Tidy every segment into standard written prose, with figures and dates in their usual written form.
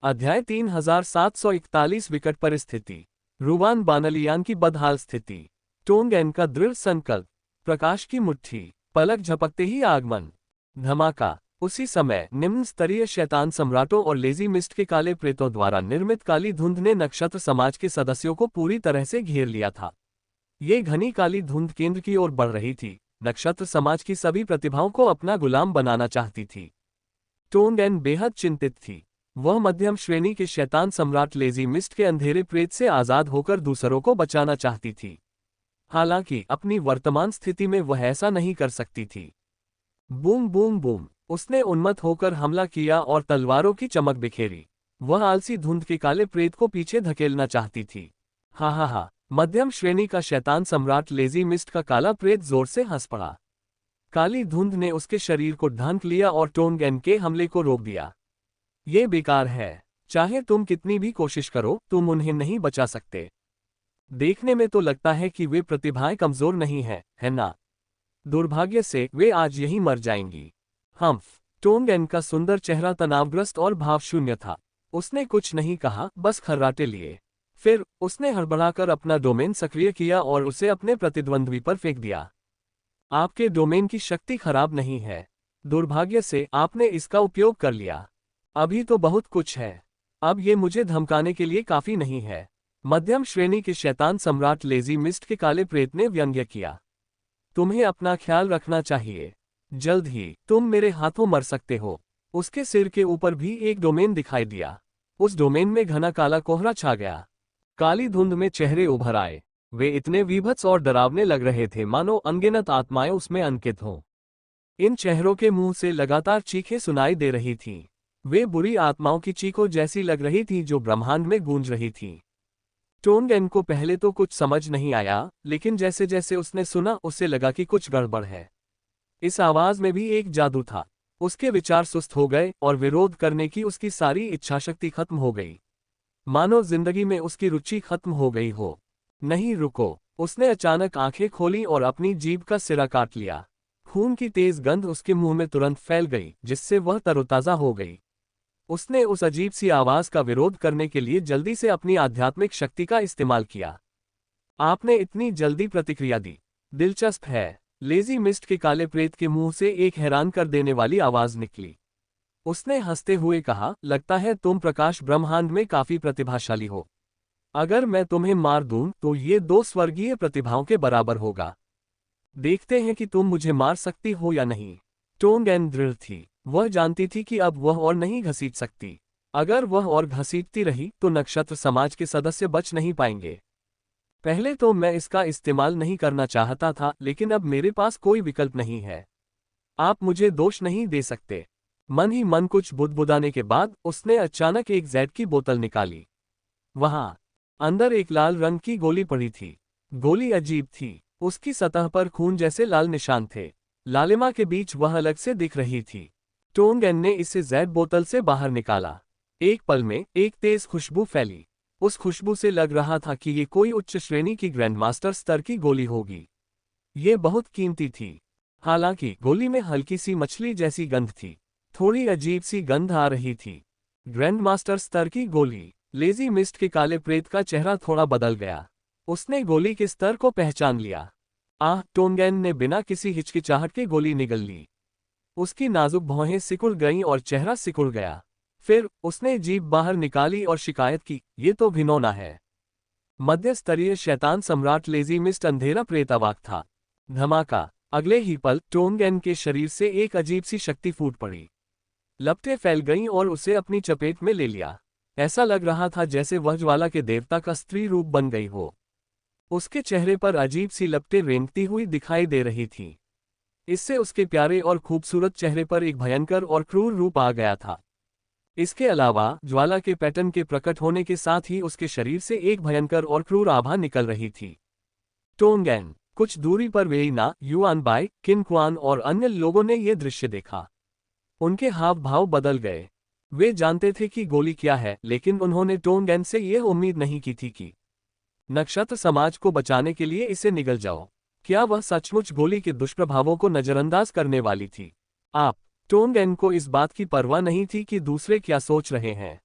अध्याय 3741 विकट परिस्थिति। रूवान बानलियान की बदहाल स्थिति। टोंगेन का दृढ़ संकल्प। प्रकाश की मुट्ठी। पलक झपकते ही आगमन। धमाका। उसी समय निम्न स्तरीय शैतान सम्राटों और लेजी मिस्ट के काले प्रेतों द्वारा निर्मित काली धुंध ने नक्षत्र समाज के सदस्यों को पूरी तरह से घेर लिया था। ये घनी काली धुंध केंद्र की ओर बढ़ रही थी। नक्षत्र समाज की सभी प्रतिभाओं को अपना गुलाम बनाना चाहती थी। टोंगेन बेहद चिंतित थी। वह मध्यम श्रेणी के शैतान सम्राट लेजी मिस्ट के अंधेरे प्रेत से आजाद होकर दूसरों को बचाना चाहती थी। हालांकि अपनी वर्तमान स्थिति में वह ऐसा नहीं कर सकती थी। बूम बूम बूम, उसने उन्मत्त होकर हमला किया और तलवारों की चमक बिखेरी। वह आलसी धुंध के काले प्रेत को पीछे धकेलना चाहती थी। हा हा हा, मध्यम श्रेणी का शैतान सम्राट लेजी मिस्ट का काला प्रेत जोर से हंस पड़ा। काली धुंध ने उसके शरीर को ढांक लिया और टोंगेन के हमले को रोक दिया। ये बेकार है, चाहे तुम कितनी भी कोशिश करो, तुम उन्हें नहीं बचा सकते। देखने में तो लगता है कि वे प्रतिभाएं कमजोर नहीं है ना? दुर्भाग्य से वे आज यही मर जाएंगी। हम्फ। टोंगेन का सुंदर चेहरा तनावग्रस्त और भावशून्य था। उसने कुछ नहीं कहा, बस खर्राटे लिए। फिर उसने हड़बड़ाकर अपना डोमेन सक्रिय किया और उसे अपने प्रतिद्वंद्वी पर फेंक दिया। आपके डोमेन की शक्ति खराब नहीं है। दुर्भाग्य से आपने इसका उपयोग कर लिया। अभी तो बहुत कुछ है, अब ये मुझे धमकाने के लिए काफी नहीं है। मध्यम श्रेणी के शैतान सम्राट लेजी मिस्ट के काले प्रेत ने व्यंग्य किया। तुम्हें अपना ख्याल रखना चाहिए, जल्द ही तुम मेरे हाथों मर सकते हो। उसके सिर के ऊपर भी एक डोमेन दिखाई दिया। उस डोमेन में घना काला कोहरा छा गया। काली धुंध में चेहरे उभर आए। वे इतने विभत्स और डरावने लग रहे थे मानो अनगिनत आत्माएं उसमें अंकित हों। इन चेहरों के मुंह से लगातार चीखें सुनाई दे रही थीं। वे बुरी आत्माओं की चीखों जैसी लग रही थी जो ब्रह्मांड में गूंज रही थी। टोंगेन को पहले तो कुछ समझ नहीं आया, लेकिन जैसे जैसे उसने सुना उसे लगा कि कुछ गड़बड़ है। इस आवाज में भी एक जादू था। उसके विचार सुस्त हो गए और विरोध करने की उसकी सारी इच्छाशक्ति खत्म हो गई। मानो जिंदगी में उसकी रुचि खत्म हो गई हो। नहीं रुको, उसने अचानक आंखें खोली और अपनी जीभ का सिरा काट लिया। खून की तेज गंध उसके मुंह में तुरंत फैल गई, जिससे वह तरोताजा हो गई। उसने उस अजीब सी आवाज का विरोध करने के लिए जल्दी से अपनी आध्यात्मिक शक्ति का इस्तेमाल किया। आपने इतनी जल्दी प्रतिक्रिया दी, दिलचस्प है। लेजी मिस्ट के काले प्रेत के मुंह से एक हैरान कर देने वाली आवाज निकली। उसने हंसते हुए कहा, लगता है तुम प्रकाश ब्रह्मांड में काफी प्रतिभाशाली हो। अगर मैं तुम्हें मार दूं तो ये 2 स्वर्गीय प्रतिभाओं के बराबर होगा। देखते हैं कि तुम मुझे मार सकती हो या नहीं। टोंगेन दृढ़ थी। वह जानती थी कि अब वह और नहीं घसीट सकती। अगर वह और घसीटती रही तो नक्षत्र समाज के सदस्य बच नहीं पाएंगे। पहले तो मैं इसका इस्तेमाल नहीं करना चाहता था, लेकिन अब मेरे पास कोई विकल्प नहीं है। आप मुझे दोष नहीं दे सकते। मन ही मन कुछ बुदबुदाने के बाद उसने अचानक एक जैड की बोतल निकाली। वहां अंदर एक लाल रंग की गोली पड़ी थी। गोली अजीब थी। उसकी सतह पर खून जैसे लाल निशान थे। लालिमा के बीच वह अलग से दिख रही थी। टोंगेन ने इसे जैड बोतल से बाहर निकाला। एक पल में एक तेज खुशबू फैली। उस खुशबू से लग रहा था कि ये कोई उच्च श्रेणी की ग्रैंडमास्टर स्तर की गोली होगी। ये बहुत कीमती थी। हालांकि गोली में हल्की सी मछली जैसी गंध थी। थोड़ी अजीब सी गंध आ रही थी। ग्रैंडमास्टर स्तर की गोली। लेजी मिस्ट के काले प्रेत का चेहरा थोड़ा बदल गया। उसने गोली के स्तर को पहचान लिया। टोंगेन ने बिना किसी हिचकिचाहट के गोली निगल ली। उसकी नाजुक भौहें सिकुड़ गईं और चेहरा सिकुड़ गया। फिर उसने जीभ बाहर निकाली और शिकायत की, ये तो घिनौना है। मध्य स्तरीय शैतान सम्राट लेजी मिस्ट अंधेरा प्रेत अवाक था। धमाका। अगले ही पल टोंगेन के शरीर से एक अजीब सी शक्ति फूट पड़ी। लपटें फैल गईं और उसे अपनी चपेट में ले लिया। ऐसा लग रहा था जैसे वह ज्वाला के देवता का स्त्री रूप बन गई हो। उसके चेहरे पर अजीब सी लपटें रेंगती हुई दिखाई दे रही थीं। इससे उसके प्यारे और खूबसूरत चेहरे पर एक भयंकर और क्रूर रूप आ गया था। इसके अलावा ज्वाला के पैटर्न के प्रकट होने के साथ ही उसके शरीर से एक भयंकर और क्रूर आभा निकल रही थी। टोंगेन। कुछ दूरी पर वेइना, युआन बाई, किन क्वान और अन्य लोगों ने यह दृश्य देखा। उनके हाव भाव बदल गए। वे जानते थे कि गोली क्या है, लेकिन उन्होंने टोंगेन से यह उम्मीद नहीं की थी कि नक्षत्र समाज को बचाने के लिए इसे निगल जाओ। क्या वह सचमुच गोली के दुष्प्रभावों को नजरअंदाज करने वाली थी? टोंगेन को इस बात की परवाह नहीं थी कि दूसरे क्या सोच रहे हैं।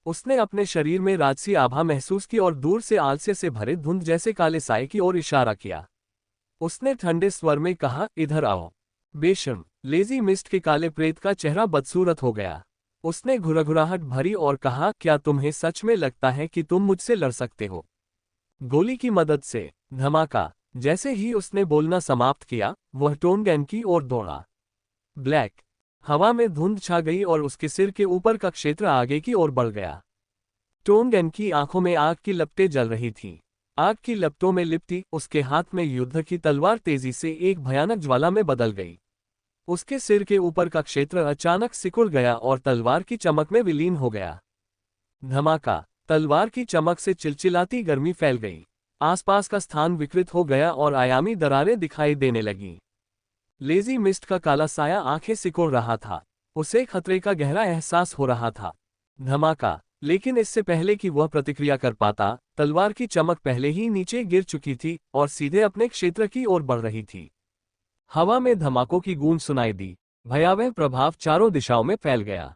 उसने अपने शरीर में राजसी आभा महसूस की और दूर से आलस्य से भरे धुंध जैसे काले साए की ओर इशारा किया। उसने ठंडे स्वर में कहा, इधर आओ। बेशर्म, लेजी मिस्ट के काले प्रेत का चेहरा बदसूरत हो गया। उसने घुरघुराहट भरी और कहा, क्या तुम्हें सच में लगता है कि तुम मुझसे लड़ सकते हो? गोली की मदद से। धमाका। जैसे ही उसने बोलना समाप्त किया, वह टोनगैन की ओर दौड़ा। ब्लैक। हवा में धुंध छा गई और उसके सिर के ऊपर का क्षेत्र आगे की ओर बढ़ गया। टोनगैन की आंखों में आग की लपटें जल रही थीं। आग की लपटों में लिपटी उसके हाथ में युद्ध की तलवार तेजी से एक भयानक ज्वाला में बदल गई। उसके सिर के ऊपर का क्षेत्र अचानक सिकुड़ गया और तलवार की चमक में विलीन हो गया। धमाका। तलवार की चमक से चिलचिलाती गर्मी फैल गई। आसपास का स्थान विकृत हो गया और आयामी दरारें दिखाई देने लगीं। लेजी मिस्ट का काला साया आंखें सिकोड़ रहा था। उसे खतरे का गहरा एहसास हो रहा था। धमाका। लेकिन इससे पहले कि वह प्रतिक्रिया कर पाता, तलवार की चमक पहले ही नीचे गिर चुकी थी और सीधे अपने क्षेत्र की ओर बढ़ रही थी। हवा में धमाकों की गूंज सुनाई दी। भयावह प्रभाव चारों दिशाओं में फैल गया।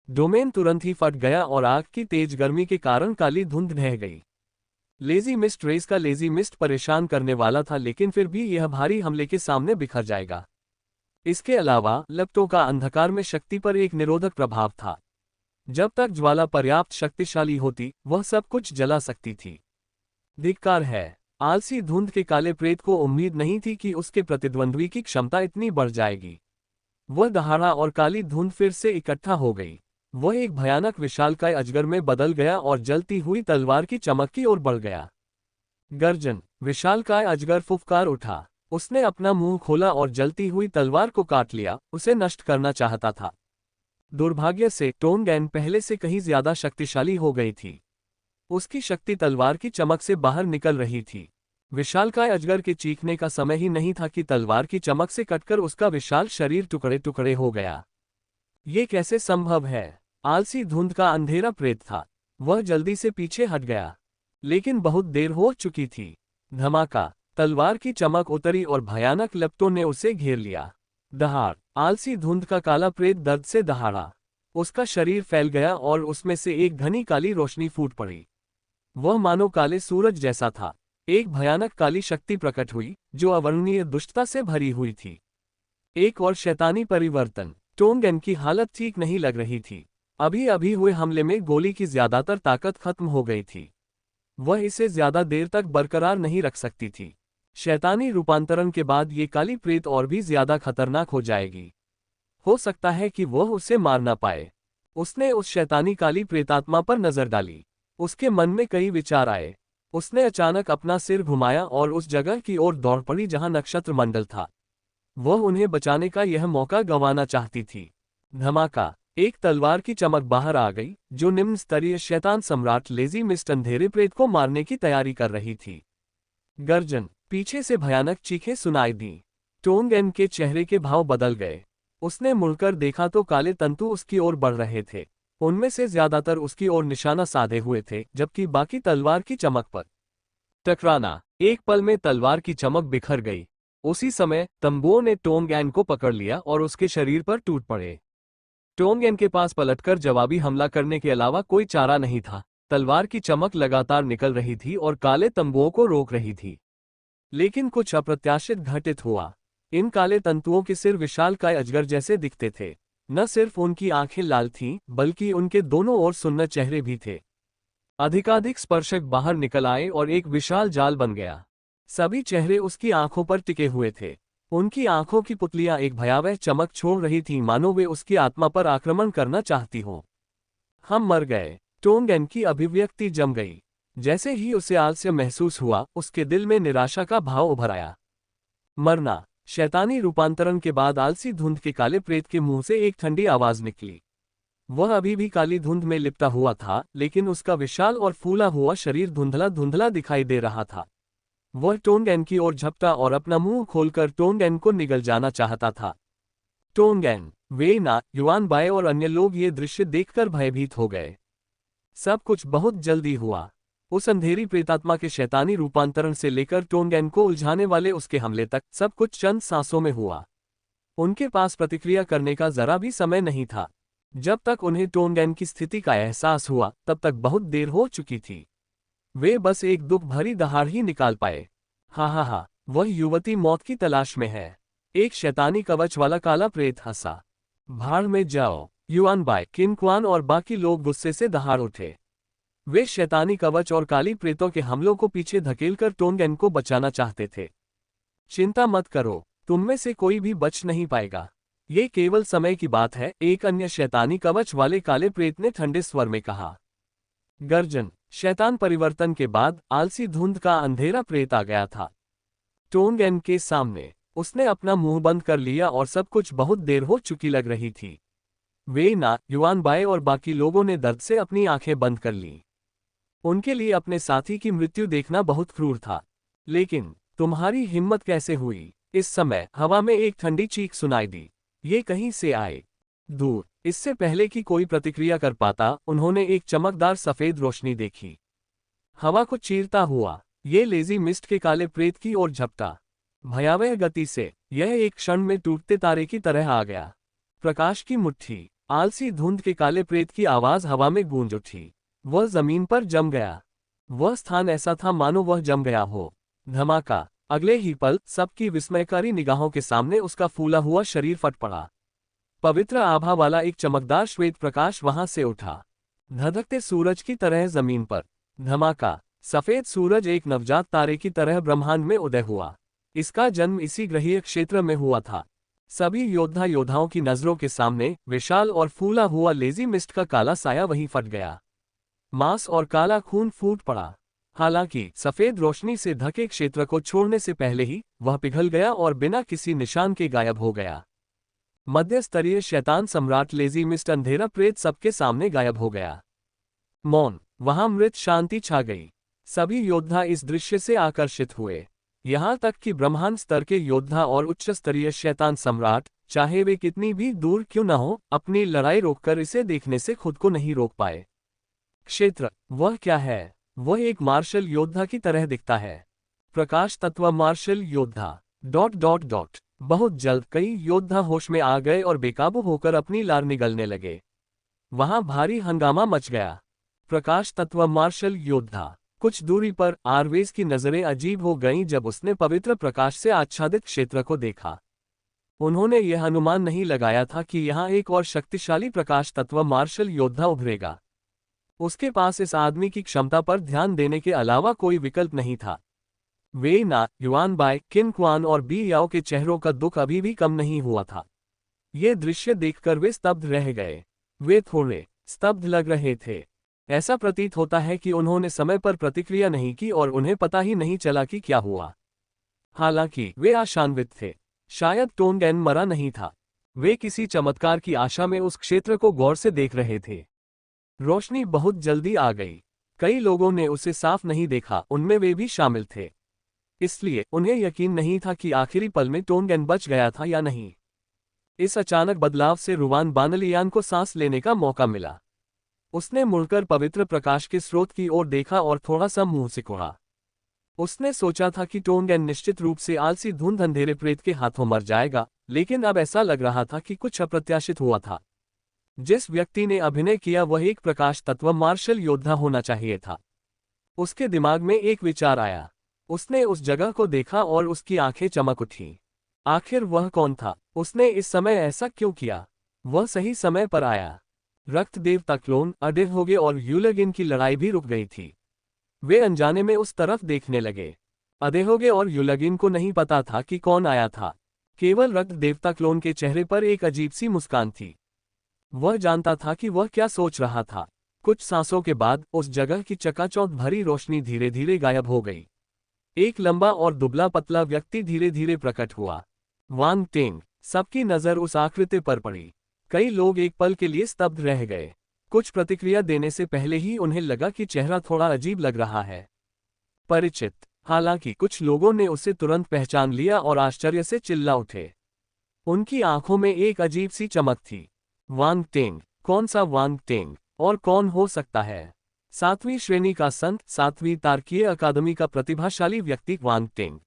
डोमेन तुरंत ही फट गया और आग की तेज गर्मी के कारण काली धुंध ढह गई। लेजी मिस्ट रेस का लेजी मिस्ट परेशान करने वाला था, लेकिन फिर भी यह भारी हमले के सामने बिखर जाएगा। इसके अलावा लपटों का अंधकार में शक्ति पर एक निरोधक प्रभाव था। जब तक ज्वाला पर्याप्त शक्तिशाली होती, वह सब कुछ जला सकती थी। धिक्कार है। आलसी धुंध के काले प्रेत को उम्मीद नहीं थी कि उसके प्रतिद्वंद्वी की क्षमता इतनी बढ़ जाएगी। वह दहाड़ा और काली धुंध फिर से इकट्ठा हो गई। वह एक भयानक विशालकाय अजगर में बदल गया और जलती हुई तलवार की चमक की ओर बढ़ गया। गर्जन। विशालकाय अजगर फुफकार उठा। उसने अपना मुंह खोला और जलती हुई तलवार को काट लिया, उसे नष्ट करना चाहता था। दुर्भाग्य से टोनगैन पहले से कहीं ज्यादा शक्तिशाली हो गई थी। उसकी शक्ति तलवार की चमक से बाहर निकल रही थी। विशालकाय अजगर के चीखने का समय ही नहीं था कि तलवार की चमक से कटकर उसका विशाल शरीर टुकड़े टुकड़े हो गया। ये कैसे संभव है? आलसी धुंध का अंधेरा प्रेत था। वह जल्दी से पीछे हट गया, लेकिन बहुत देर हो चुकी थी। धमाका। तलवार की चमक उतरी और भयानक लपटों ने उसे घेर लिया। दहाड़। आलसी धुंध का काला प्रेत दर्द से दहाड़ा। उसका शरीर फैल गया और उसमें से एक घनी काली रोशनी फूट पड़ी। वह मानो काले सूरज जैसा था। एक भयानक काली शक्ति प्रकट हुई, जो अवर्णनीय दुष्टता से भरी हुई थी। एक और शैतानी परिवर्तन। टोनगैन की हालत ठीक नहीं लग रही थी। अभी अभी हुए हमले में गोली की ज्यादातर ताकत खत्म हो गई थी। वह इसे ज्यादा देर तक बरकरार नहीं रख सकती थी। शैतानी रूपांतरण के बाद ये काली प्रेत और भी ज्यादा खतरनाक हो जाएगी। हो सकता है कि वह उसे मार ना पाए। उसने उस शैतानी काली प्रेतात्मा पर नजर डाली। उसके मन में कई विचार आए। उसने अचानक अपना सिर घुमाया और उस जगह की ओर दौड़ पड़ी जहां नक्षत्र मंडल था। वह उन्हें बचाने का यह मौका गंवाना चाहती थी। धमाका। एक तलवार की चमक बाहर आ गई, जो निम्न स्तरीय शैतान सम्राट लेजी मिस्ट अंधेरे प्रेत को मारने की तैयारी कर रही थी। गर्जन। पीछे से भयानक चीखें सुनाई दी। टोनगैन के चेहरे के भाव बदल गए। उसने मुड़कर देखा तो काले तंतु उसकी ओर बढ़ रहे थे। उनमें से ज्यादातर उसकी ओर निशाना साधे हुए थे, जबकि बाकी तलवार की चमक पर टकराना। एक पल में तलवार की चमक बिखर गई। उसी समय तंबुओं ने टोनगैन को पकड़ लिया और उसके शरीर पर टूट पड़े। टोनगैन के पास पलटकर जवाबी हमला करने के अलावा कोई चारा नहीं था। तलवार की चमक लगातार निकल रही थी और काले तंबुओं को रोक रही थी। लेकिन कुछ अप्रत्याशित घटित हुआ। इन काले तंतुओं के सिर विशालकाय अजगर जैसे दिखते थे। न सिर्फ उनकी आंखें लाल थीं, बल्कि उनके दोनों ओर सुन्नर चेहरे भी थे। अधिकाधिक स्पर्शक बाहर निकल आए और एक विशाल जाल बन गया। सभी चेहरे उसकी आंखों पर टिके हुए थे। उनकी आंखों की पुतलियां एक भयावह चमक छोड़ रही थीं, मानो वे उसकी आत्मा पर आक्रमण करना चाहती हों। हम मर गए। टोनगैन की अभिव्यक्ति जम गई। जैसे ही उसे आलस्य महसूस हुआ, उसके दिल में निराशा का भाव उभर आया। मरना। शैतानी रूपांतरण के बाद आलसी धुंध के काले प्रेत के मुंह से एक ठंडी आवाज निकली। वह अभी भी काली धुंध में लिपटा हुआ था, लेकिन उसका विशाल और फूला हुआ शरीर धुंधला धुंधला दिखाई दे रहा था। वह टोनगैन की ओर झपटा और अपना मुंह खोलकर टोनगैन को निगल जाना चाहता था। टोनगैन, वेइना, युआन बाय और अन्य लोग ये दृश्य देखकर भयभीत हो गए। सब कुछ बहुत जल्दी हुआ। उस अंधेरी प्रेतात्मा के शैतानी रूपांतरण से लेकर टोनगैन को उलझाने वाले उसके हमले तक सब कुछ चंद सांसों में हुआ। उनके पास प्रतिक्रिया करने का जरा भी समय नहीं था। जब तक उन्हें टोनगेन की स्थिति का एहसास हुआ तब तक बहुत देर हो चुकी थी। वे बस एक दुख भरी दहाड़ ही निकाल पाए। हा, वह युवती मौत की तलाश में है। एक शैतानी कवच वाला काला प्रेत हंसा। भाड़ में जाओ। युआन बाय, किन क्वान और बाकी लोग गुस्से से दहाड़ उठे। वे शैतानी कवच और काली प्रेतों के हमलों को पीछे धकेलकर टोनगेन को बचाना चाहते थे। चिंता मत करो, तुम में से कोई भी बच नहीं पाएगा। ये केवल समय की बात है, एक अन्य शैतानी कवच वाले काले प्रेत ने ठंडे स्वर में कहा। गर्जन। शैतान परिवर्तन के बाद आलसी धुंध का अंधेरा प्रेत आ गया था टोनगेन के सामने। उसने अपना मुंह बंद कर लिया और सब कुछ बहुत देर हो चुकी लग रही थी। वे ना, युआन बाय और बाकी लोगों ने दर्द से अपनी आंखें बंद कर लीं। उनके लिए अपने साथी की मृत्यु देखना बहुत क्रूर था। लेकिन तुम्हारी हिम्मत कैसे हुई? इस समय हवा में एक ठंडी चीख सुनाई दी। ये कहीं से आए? दूर। इससे पहले कि कोई प्रतिक्रिया कर पाता, उन्होंने एक चमकदार सफेद रोशनी देखी। हवा को चीरता हुआ ये लेजी मिस्ट के काले प्रेत की ओर झपटा। भयावह गति से यह एक क्षण में टूटते तारे की तरह आ गया। प्रकाश की मुट्ठी। आलसी धुंध के काले प्रेत की आवाज हवा में गूंज उठी। वह जमीन पर जम गया। वह स्थान ऐसा था मानो वह जम गया हो। धमाका। अगले ही पल सबकी विस्मयकारी निगाहों के सामने उसका फूला हुआ शरीर फट पड़ा। पवित्र आभा वाला एक चमकदार श्वेत प्रकाश वहां से उठा, धधकते सूरज की तरह जमीन पर। धमाका। सफेद सूरज एक नवजात तारे की तरह ब्रह्मांड में उदय हुआ। इसका जन्म इसी ग्रहीय क्षेत्र में हुआ था। सभी योद्धाओं की नजरों के सामने विशाल और फूला हुआ लेजी मिस्ट का काला साया वहीं फट गया। मांस और काला खून फूट पड़ा। हालांकि सफेद रोशनी से ढके क्षेत्र को छोड़ने से पहले ही वह पिघल गया और बिना किसी निशान के गायब हो गया। मध्य स्तरीय शैतान सम्राट लेजी मिस्ट अंधेरा प्रेत सबके सामने गायब हो गया। मौन। वहां मृत शांति छा गई। सभी योद्धा इस दृश्य से आकर्षित हुए। यहां तक कि ब्रह्मांड स्तर के योद्धा और उच्च स्तरीय शैतान सम्राट, चाहे वे कितनी भी दूर क्यों न हो, अपनी लड़ाई रोककर इसे देखने से खुद को नहीं रोक पाए। क्षेत्र। वह क्या है? वह एक मार्शल योद्धा की तरह दिखता है। प्रकाश तत्व मार्शल योद्धा। ... बहुत जल्द कई योद्धा होश में आ गए और बेकाबू होकर अपनी लार निगलने लगे। वहां भारी हंगामा मच गया। प्रकाश तत्व मार्शल योद्धा। कुछ दूरी पर आरवेज की नजरें अजीब हो गईं जब उसने पवित्र प्रकाश से आच्छादित क्षेत्र को देखा। उन्होंने यह अनुमान नहीं लगाया था कि यहाँ एक और शक्तिशाली प्रकाश तत्व मार्शल योद्धा उभरेगा। उसके पास इस आदमी की क्षमता पर ध्यान देने के अलावा कोई विकल्प नहीं था। वे ना, युआन बाय, किन क्वान और बी याओ के चेहरों का दुख अभी भी कम नहीं हुआ था। ये दृश्य देखकर वे स्तब्ध रह गए। वे थोड़े स्तब्ध लग रहे थे। ऐसा प्रतीत होता है कि उन्होंने समय पर प्रतिक्रिया नहीं की और उन्हें पता ही नहीं चला कि क्या हुआ। हालांकि वे आशान्वित थे। शायद टोनगेन मरा नहीं था। वे किसी चमत्कार की आशा में उस क्षेत्र को गौर से देख रहे थे। रोशनी बहुत जल्दी आ गई। कई लोगों ने उसे साफ नहीं देखा, उनमें वे भी शामिल थे। इसलिए उन्हें यकीन नहीं था कि आखिरी पल में टोनगेन बच गया था या नहीं। इस अचानक बदलाव से रुवान बानलियान को सांस लेने का मौका मिला। उसने मुड़कर पवित्र प्रकाश के स्रोत की ओर देखा और थोड़ा सा मुंह सिकोड़ा। उसने सोचा था कि टोनगेन निश्चित रूप से आलसी धुंध अंधेरे प्रेत के हाथों मर जाएगा, लेकिन अब ऐसा लग रहा था कि कुछ अप्रत्याशित हुआ था। जिस व्यक्ति ने अभिनय किया वह एक प्रकाश तत्व मार्शल योद्धा होना चाहिए था। उसके दिमाग में एक विचार आया। उसने उस जगह को देखा और उसकी आंखें चमक उठी। आखिर वह कौन था? उसने इस समय ऐसा क्यों किया? वह सही समय पर आया। रक्त देवता क्लोन अडेहोगे और यूलगिन की लड़ाई भी रुक गई थी। वे अनजाने में उस तरफ देखने लगे। अडेहोगे और यूलगिन को नहीं पता था कि कौन आया था। केवल रक्त देवता क्लोन के चेहरे पर एक अजीब सी मुस्कान थी। वह जानता था कि वह क्या सोच रहा था। कुछ सांसों के बाद उस जगह की चकाचौंध भरी रोशनी धीरे धीरे गायब हो गई। एक लंबा और दुबला पतला व्यक्ति धीरे धीरे प्रकट हुआ। वांग टेंग। सबकी नजर उस आकृति पर पड़ी। कई लोग एक पल के लिए स्तब्ध रह गए। कुछ प्रतिक्रिया देने से पहले ही उन्हें लगा कि चेहरा थोड़ा अजीब लग रहा है। परिचित। हालांकि कुछ लोगों ने उसे तुरंत पहचान लिया और आश्चर्य से चिल्ला उठे। उनकी आंखों में एक अजीब सी चमक थी। वांग टेंग? कौन सा वांग टेंग? और कौन हो सकता है? 7वीं श्रेणी का संत, 7वीं तार्कीय अकादमी का प्रतिभाशाली व्यक्ति वांग टेंग।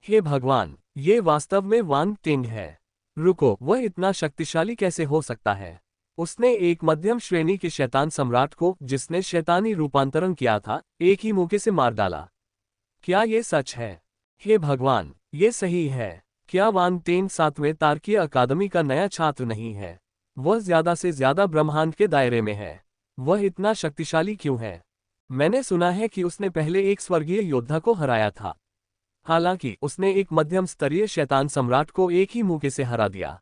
हे भगवान, ये वास्तव में वांग टेंग है। रुको, वह इतना शक्तिशाली कैसे हो सकता है? उसने एक मध्यम श्रेणी के शैतान सम्राट को, जिसने शैतानी रूपांतरण किया था, एक ही मौके से मार डाला। क्या ये सच है? हे भगवान, ये सही है। क्या वान टेन 7वें तारकीय अकादमी का नया छात्र नहीं है? वह ज्यादा से ज्यादा ब्रह्मांड के दायरे में है। वह इतना शक्तिशाली क्यों है? मैंने सुना है कि उसने पहले एक स्वर्गीय योद्धा को हराया था। हालांकि उसने एक मध्यम स्तरीय शैतान सम्राट को एक ही मौके से हरा दिया।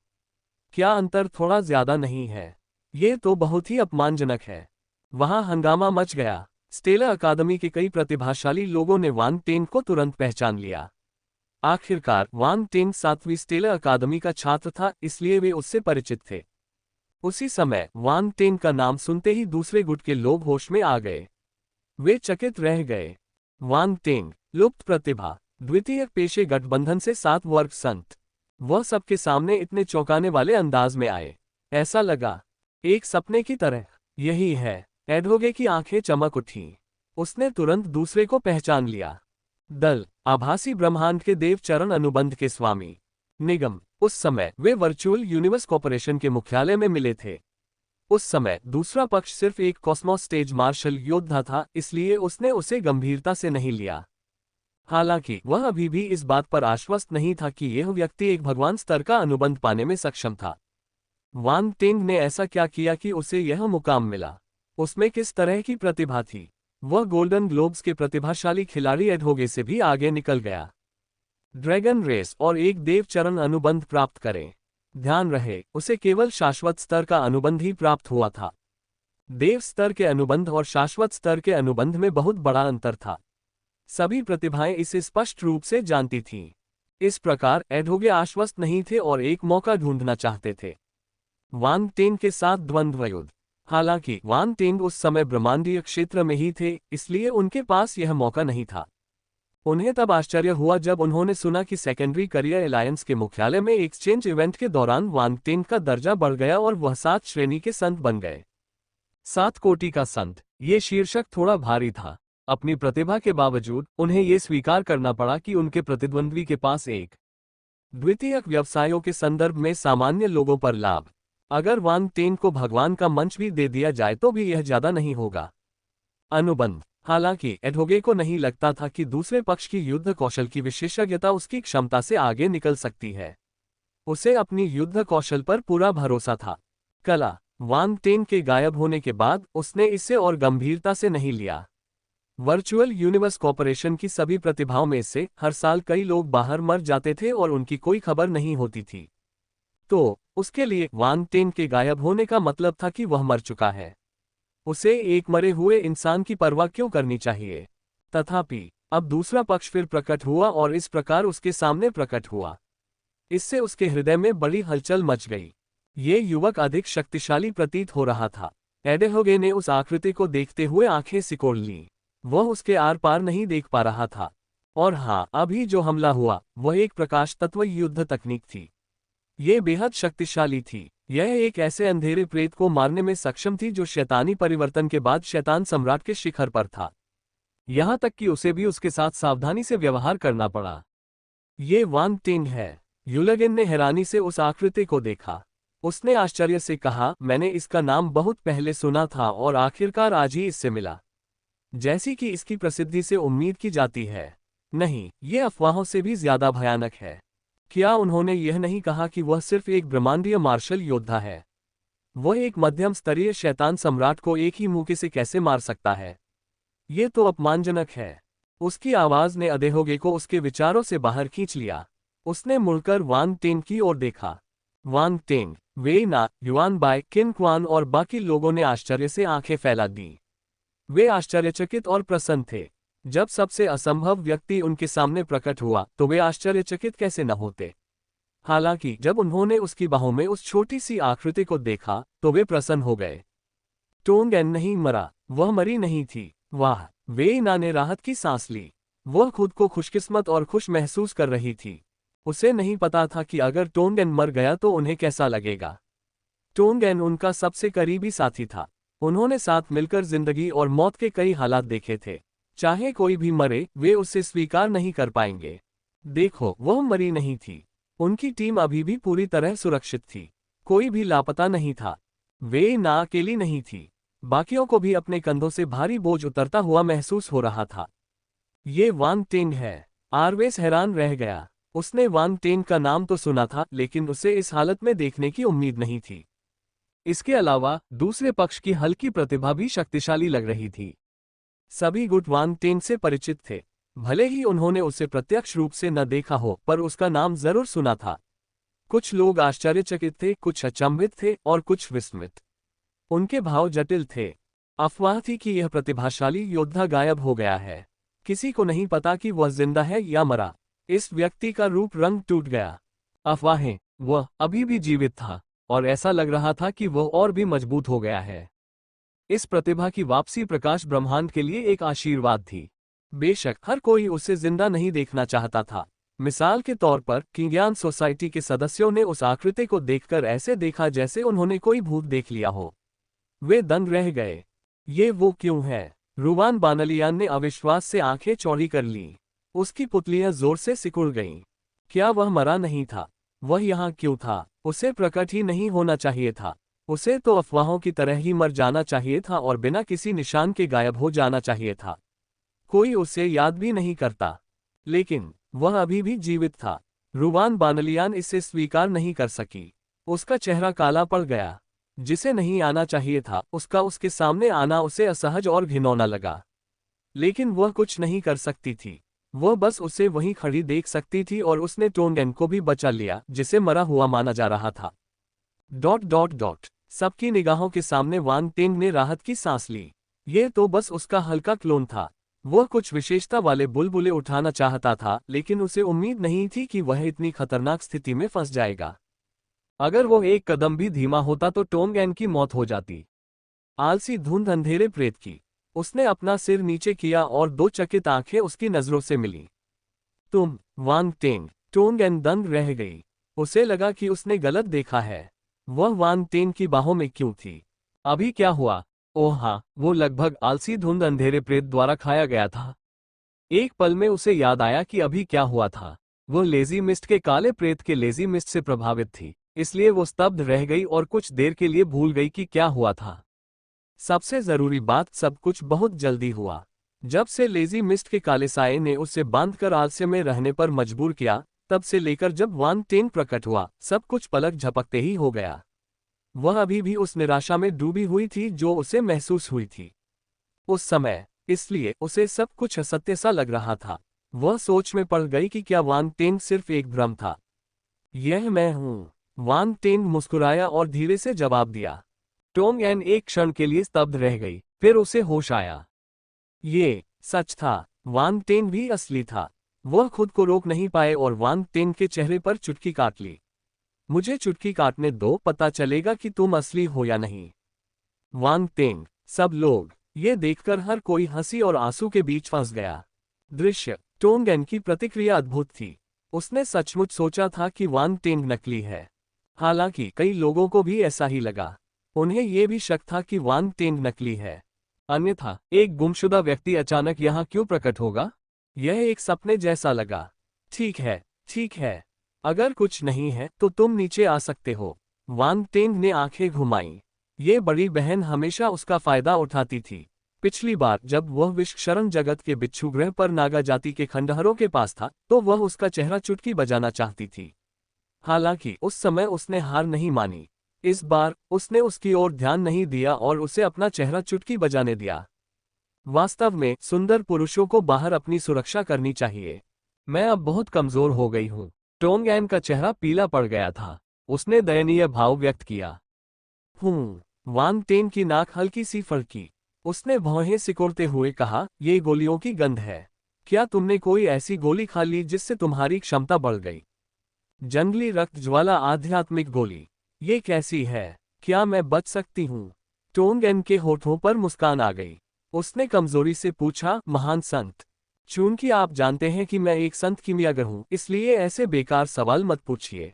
क्या अंतर थोड़ा ज्यादा नहीं है? ये तो बहुत ही अपमानजनक है। वहां हंगामा मच गया। स्टेला अकादमी के कई प्रतिभाशाली लोगों ने वान टेन को तुरंत पहचान लिया। आखिरकार वान टेन 7वीं स्टेला अकादमी का छात्र था, इसलिए वे उससे परिचित थे। उसी समय वान टेन का नाम सुनते ही दूसरे गुट के लोग होश में आ गए। वे चकित रह गए। वान टेन, लुप्त प्रतिभा, द्वितीय पेशे गठबंधन से 7 वर्ग संत। वह सबके सामने इतने चौंकाने वाले अंदाज में आए, ऐसा लगा एक सपने की तरह। यही है। एडहोगे की आंखें चमक उठीं। उसने तुरंत दूसरे को पहचान लिया। दल, आभासी ब्रह्मांड के देव चरण अनुबंध के स्वामी निगम। उस समय वे वर्चुअल यूनिवर्स कॉर्पोरेशन के मुख्यालय में मिले थे। उस समय दूसरा पक्ष सिर्फ एक कॉस्मोस स्टेज मार्शल योद्धा था, इसलिए उसने उसे गंभीरता से नहीं लिया। हालांकि वह अभी भी इस बात पर आश्वस्त नहीं था कि यह व्यक्ति एक भगवान स्तर का अनुबंध पाने में सक्षम था। वान टेंग ने ऐसा क्या किया कि उसे यह मुकाम मिला? उसमें किस तरह की प्रतिभा थी? वह गोल्डन ग्लोब्स के प्रतिभाशाली खिलाड़ी एडहोगे से भी आगे निकल गया। ड्रैगन रेस और एक देव चरण अनुबंध प्राप्त करें। ध्यान रहे, उसे केवल शाश्वत स्तर का अनुबंध ही प्राप्त हुआ था। देव स्तर के अनुबंध और शाश्वत स्तर के अनुबंध में बहुत बड़ा अंतर था। सभी प्रतिभाएं इसे स्पष्ट रूप से जानती थीं। इस प्रकार एडहोगे आश्वस्त नहीं थे और एक मौका ढूंढना चाहते थे। वान टेंग के साथ द्वंद्व युद्ध। हालांकि वान टेंग उस समय ब्रह्मांडीय क्षेत्र में ही थे, इसलिए उनके पास यह मौका नहीं था। उन्हें तब आश्चर्य हुआ जब उन्होंने सुना कि सेकेंडरी करियर अलायंस के मुख्यालय में एक्सचेंज इवेंट के दौरान वान टेंग का दर्जा बढ़ गया और वह 7 श्रेणी के संत बन गए। 7 कोटि का संत, ये शीर्षक थोड़ा भारी था। अपनी प्रतिभा के बावजूद उन्हें यह स्वीकार करना पड़ा कि उनके प्रतिद्वंद्वी के पास एक द्वितीयक व्यवसायों के संदर्भ में सामान्य लोगों पर लाभ। अगर वान टेंग को भगवान का मंच भी दे दिया जाए तो भी यह ज्यादा नहीं होगा। अनुबंध। हालांकि एडहोगे को नहीं लगता था कि दूसरे पक्ष की युद्ध कौशल की विशेषज्ञता उसकी क्षमता से आगे निकल सकती है। उसे अपनी युद्ध कौशल पर पूरा भरोसा था। कला। वान टेंग के गायब होने के बाद उसने इसे और गंभीरता से नहीं लिया। वर्चुअल यूनिवर्स कॉर्पोरेशन की सभी प्रतिभाओं में से हर साल कई लोग बाहर मर जाते थे और उनकी कोई खबर नहीं होती थी। तो उसके लिए वान टेंग के गायब होने का मतलब था कि वह मर चुका है। उसे एक मरे हुए इंसान की परवाह क्यों करनी चाहिए? तथापि अब दूसरा पक्ष फिर प्रकट हुआ और इस प्रकार उसके सामने प्रकट हुआ। इससे उसके हृदय में बड़ी हलचल मच गई। ये युवक अधिक शक्तिशाली प्रतीत हो रहा था। एडहोगे ने उस आकृति को देखते हुए आंखें सिकोड़ लीं। वह उसके आर पार नहीं देख पा रहा था। और हाँ, अभी जो हमला हुआ वह एक प्रकाश तत्व युद्ध तकनीक थी। ये बेहद शक्तिशाली थी। यह एक ऐसे अंधेरे प्रेत को मारने में सक्षम थी जो शैतानी परिवर्तन के बाद शैतान सम्राट के शिखर पर था। यहां तक कि उसे भी उसके साथ सावधानी से व्यवहार करना पड़ा। ये वान टेंग है। युलगेन ने हैरानी से उस आकृति को देखा। उसने आश्चर्य से कहा, मैंने इसका नाम बहुत पहले सुना था और आखिरकार आज ही इससे मिला। जैसी कि इसकी प्रसिद्धि से उम्मीद की जाती है। नहीं, ये अफवाहों से भी ज्यादा भयानक है। क्या उन्होंने यह नहीं कहा कि वह सिर्फ एक ब्रह्मांडीय मार्शल योद्धा है? वह एक मध्यम स्तरीय शैतान सम्राट को एक ही मौके से कैसे मार सकता है? ये तो अपमानजनक है। उसकी आवाज ने एडहोगे को उसके विचारों से बाहर खींच लिया। उसने मुड़कर वान टेंग की ओर देखा। वान टेंग, वे ना, युआन बाय, किन क्वान और बाकी लोगों ने आश्चर्य से आंखें फैला दी। वे आश्चर्यचकित और प्रसन्न थे। जब सबसे असंभव व्यक्ति उनके सामने प्रकट हुआ तो वे आश्चर्यचकित कैसे न होते। हालांकि जब उन्होंने उसकी बाहों में उस छोटी सी आकृति को देखा तो वे प्रसन्न हो गए। टोंग एन नहीं मरा, वह मरी नहीं थी। वाह, वे ना ने राहत की सांस ली। वह खुद को खुशकिस्मत और खुश महसूस कर रही थी। उसे नहीं पता था कि अगर टोंग एन मर गया तो उन्हें कैसा लगेगा। टोंग एन उनका सबसे करीबी साथी था। उन्होंने साथ मिलकर जिंदगी और मौत के कई हालात देखे थे। चाहे कोई भी मरे, वे उसे स्वीकार नहीं कर पाएंगे। देखो, वह मरी नहीं थी। उनकी टीम अभी भी पूरी तरह सुरक्षित थी। कोई भी लापता नहीं था। वे ना अकेली नहीं थी, बाकियों को भी अपने कंधों से भारी बोझ उतरता हुआ महसूस हो रहा था। ये वांग टेंग है। आरवेस हैरान रह गया। उसने वांग टेंग का नाम तो सुना था, लेकिन उसे इस हालत में देखने की उम्मीद नहीं थी। इसके अलावा दूसरे पक्ष की हल्की प्रतिभा भी शक्तिशाली लग रही थी। सभी गुट वांग टेंग से परिचित थे। भले ही उन्होंने उसे प्रत्यक्ष रूप से न देखा हो, पर उसका नाम जरूर सुना था। कुछ लोग आश्चर्यचकित थे, कुछ अचंभित थे और कुछ विस्मित। उनके भाव जटिल थे। अफवाह थी कि यह प्रतिभाशाली योद्धा गायब हो गया है। किसी को नहीं पता कि वह जिंदा है या मरा। इस व्यक्ति का रूप रंग टूट गया। अफवाहें, वह अभी भी जीवित था, और ऐसा लग रहा था कि वह और भी मजबूत हो गया है। इस प्रतिभा की वापसी प्रकाश ब्रह्मांड के लिए एक आशीर्वाद थी। बेशक हर कोई उसे जिंदा नहीं देखना चाहता था। मिसाल के तौर पर किंग्यान सोसाइटी के सदस्यों ने उस आकृति को देखकर ऐसे देखा जैसे उन्होंने कोई भूत देख लिया हो। वे दंग रह गए। ये वो क्यों है? रुवान बानलियान ने अविश्वास से आंखें चौड़ी कर लीं। उसकी पुतलियां जोर से सिकुड़ गईं। क्या वह मरा नहीं था? वह यहाँ क्यों था? उसे प्रकट ही नहीं होना चाहिए था। उसे तो अफवाहों की तरह ही मर जाना चाहिए था और बिना किसी निशान के गायब हो जाना चाहिए था। कोई उसे याद भी नहीं करता। लेकिन वह अभी भी जीवित था। रुवान बानलियान इसे स्वीकार नहीं कर सकी। उसका चेहरा काला पड़ गया। जिसे नहीं आना चाहिए था, उसका उसके सामने आना उसे असहज और घिनौना लगा। लेकिन वह कुछ नहीं कर सकती थी। वह बस उसे वहीं खड़ी देख सकती थी और उसने टोंगेन को भी बचा लिया, जिसे मरा हुआ माना जा रहा था। ... सबकी निगाहों के सामने वांग टेंग ने राहत की सांस ली। ये तो बस उसका हल्का क्लोन था। वह कुछ विशेषता वाले बुलबुले उठाना चाहता था, लेकिन उसे उम्मीद नहीं थी कि वह इतनी खतरनाक स्थिति में फंस जाएगा। अगर वो एक कदम भी धीमा होता तो टोंगेन की मौत हो जाती। आलसी धुंध अंधेरे प्रेत की। उसने अपना सिर नीचे किया और दो चकित आंखें उसकी नजरों से मिली। तुम, वांग टेंग। टोंगेन दंग रह गई। उसे लगा कि उसने गलत देखा है। वह वांग टेंग की बाहों में क्यों थी? अभी क्या हुआ? ओह हाँ, वो लगभग आलसी धुंध अंधेरे प्रेत द्वारा खाया गया था। एक पल में उसे याद आया कि अभी क्या हुआ था। वो लेजी मिस्ट के काले प्रेत के लेजी मिस्ट से प्रभावित थी, इसलिए वो स्तब्ध रह गई और कुछ देर के लिए भूल गई कि क्या हुआ था। सबसे जरूरी बात, सब कुछ बहुत जल्दी हुआ। जब से लेजी मिस्ट के काले साये ने उसे बांधकर आलस्य में रहने पर मजबूर किया, तब से लेकर जब वांग टेंग प्रकट हुआ, सब कुछ पलक झपकते ही हो गया। वह अभी भी उस निराशा में डूबी हुई थी जो उसे महसूस हुई थी उस समय, इसलिए उसे सब कुछ असत्य सा लग रहा था। वह सोच में पड़ गई कि क्या वांग टेंग सिर्फ एक भ्रम था। यह मैं हूं। वांग टेंग मुस्कुराया और धीरे से जवाब दिया। टोंगेन एक क्षण के लिए स्तब्ध रह गई, फिर उसे होश आया। ये सच था। वांग टेंग भी असली था। वह खुद को रोक नहीं पाए और वांग टेंग के चेहरे पर चुटकी काट ली। मुझे चुटकी काटने दो, पता चलेगा कि तुम असली हो या नहीं। वांग टेंग। सब लोग। ये देखकर हर कोई हंसी और आंसू के बीच फंस गया। दृश्य। टोंगेन की प्रतिक्रिया अद्भुत थी। उसने सचमुच सोचा था कि वांग टेंग नकली है। हालांकि कई लोगों को भी ऐसा ही लगा। उन्हें यह भी शक था कि वांग टेंग नकली है। अन्यथा एक गुमशुदा व्यक्ति अचानक यहाँ क्यों प्रकट होगा? यह एक सपने जैसा लगा। ठीक है, ठीक है। अगर कुछ नहीं है तो तुम नीचे आ सकते हो। वांग टेंग ने आंखें घुमाईं। ये बड़ी बहन हमेशा उसका फायदा उठाती थी। पिछली बार जब वह विश्वशरण जगत के बिच्छू ग्रह पर नागा जाति के खंडहरों के पास था, तो वह उसका चेहरा चुटकी बजाना चाहती थी। हालांकि उस समय उसने हार नहीं मानी। इस बार उसने उसकी ओर ध्यान नहीं दिया और उसे अपना चेहरा चुटकी बजाने दिया। वास्तव में सुंदर पुरुषों को बाहर अपनी सुरक्षा करनी चाहिए। मैं अब बहुत कमजोर हो गई हूँ। टोंगेन का चेहरा पीला पड़ गया था। उसने दयनीय भाव व्यक्त किया। वांग टेंग की नाक हल्की सी फड़की। उसने भौहें सिकोड़ते हुए कहा, ये गोलियों की गंध है। क्या तुमने कोई ऐसी गोली खा ली जिससे तुम्हारी क्षमता बढ़ गई? जंगली रक्त ज्वाला आध्यात्मिक गोली। ये कैसी है? क्या मैं बच सकती हूँ? टोंगेन के होठों पर मुस्कान आ गई। उसने कमजोरी से पूछा, महान संत। चूंकि आप जानते हैं कि मैं एक संत किमियागर हूं, इसलिए ऐसे बेकार सवाल मत पूछिए।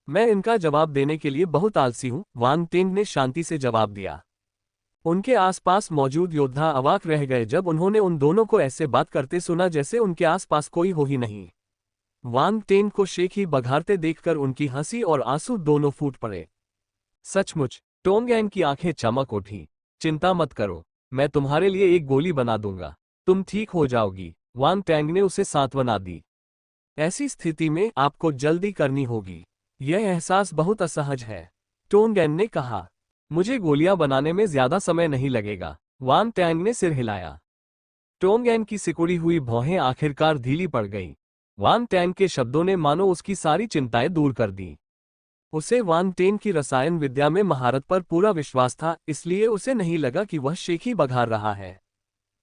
मैं इनका जवाब देने के लिए बहुत आलसी हूं, वांग टेंग ने शांति से जवाब दिया। उनके आसपास मौजूद योद्धा अवाक रह गए जब उन्होंने उन दोनों को ऐसे बात करते सुना जैसे उनके आसपास कोई हो ही नहीं। वांग टेंग को शेख ही बघारते देखकर उनकी हंसी और आंसू दोनों फूट पड़े। सचमुच, टोंगैन की आंखें चमक उठी। चिंता मत करो, मैं तुम्हारे लिए एक गोली बना दूंगा, तुम ठीक हो जाओगी। वान टैंग ने उसे सांत्वना दी। ऐसी स्थिति में आपको जल्दी करनी होगी, यह एहसास बहुत असहज है, टोंगैन ने कहा। मुझे गोलियां बनाने में ज्यादा समय नहीं लगेगा, वान टैंग ने सिर हिलाया। टोंगैन की सिकुड़ी हुई भौहें आखिरकार ढीली पड़ गईं। वान टैंग के शब्दों ने मानो उसकी सारी चिंताएं दूर कर दी। उसे वान टेन की रसायन विद्या में महारत पर पूरा विश्वास था, इसलिए उसे नहीं लगा कि वह शेखी बघार रहा है,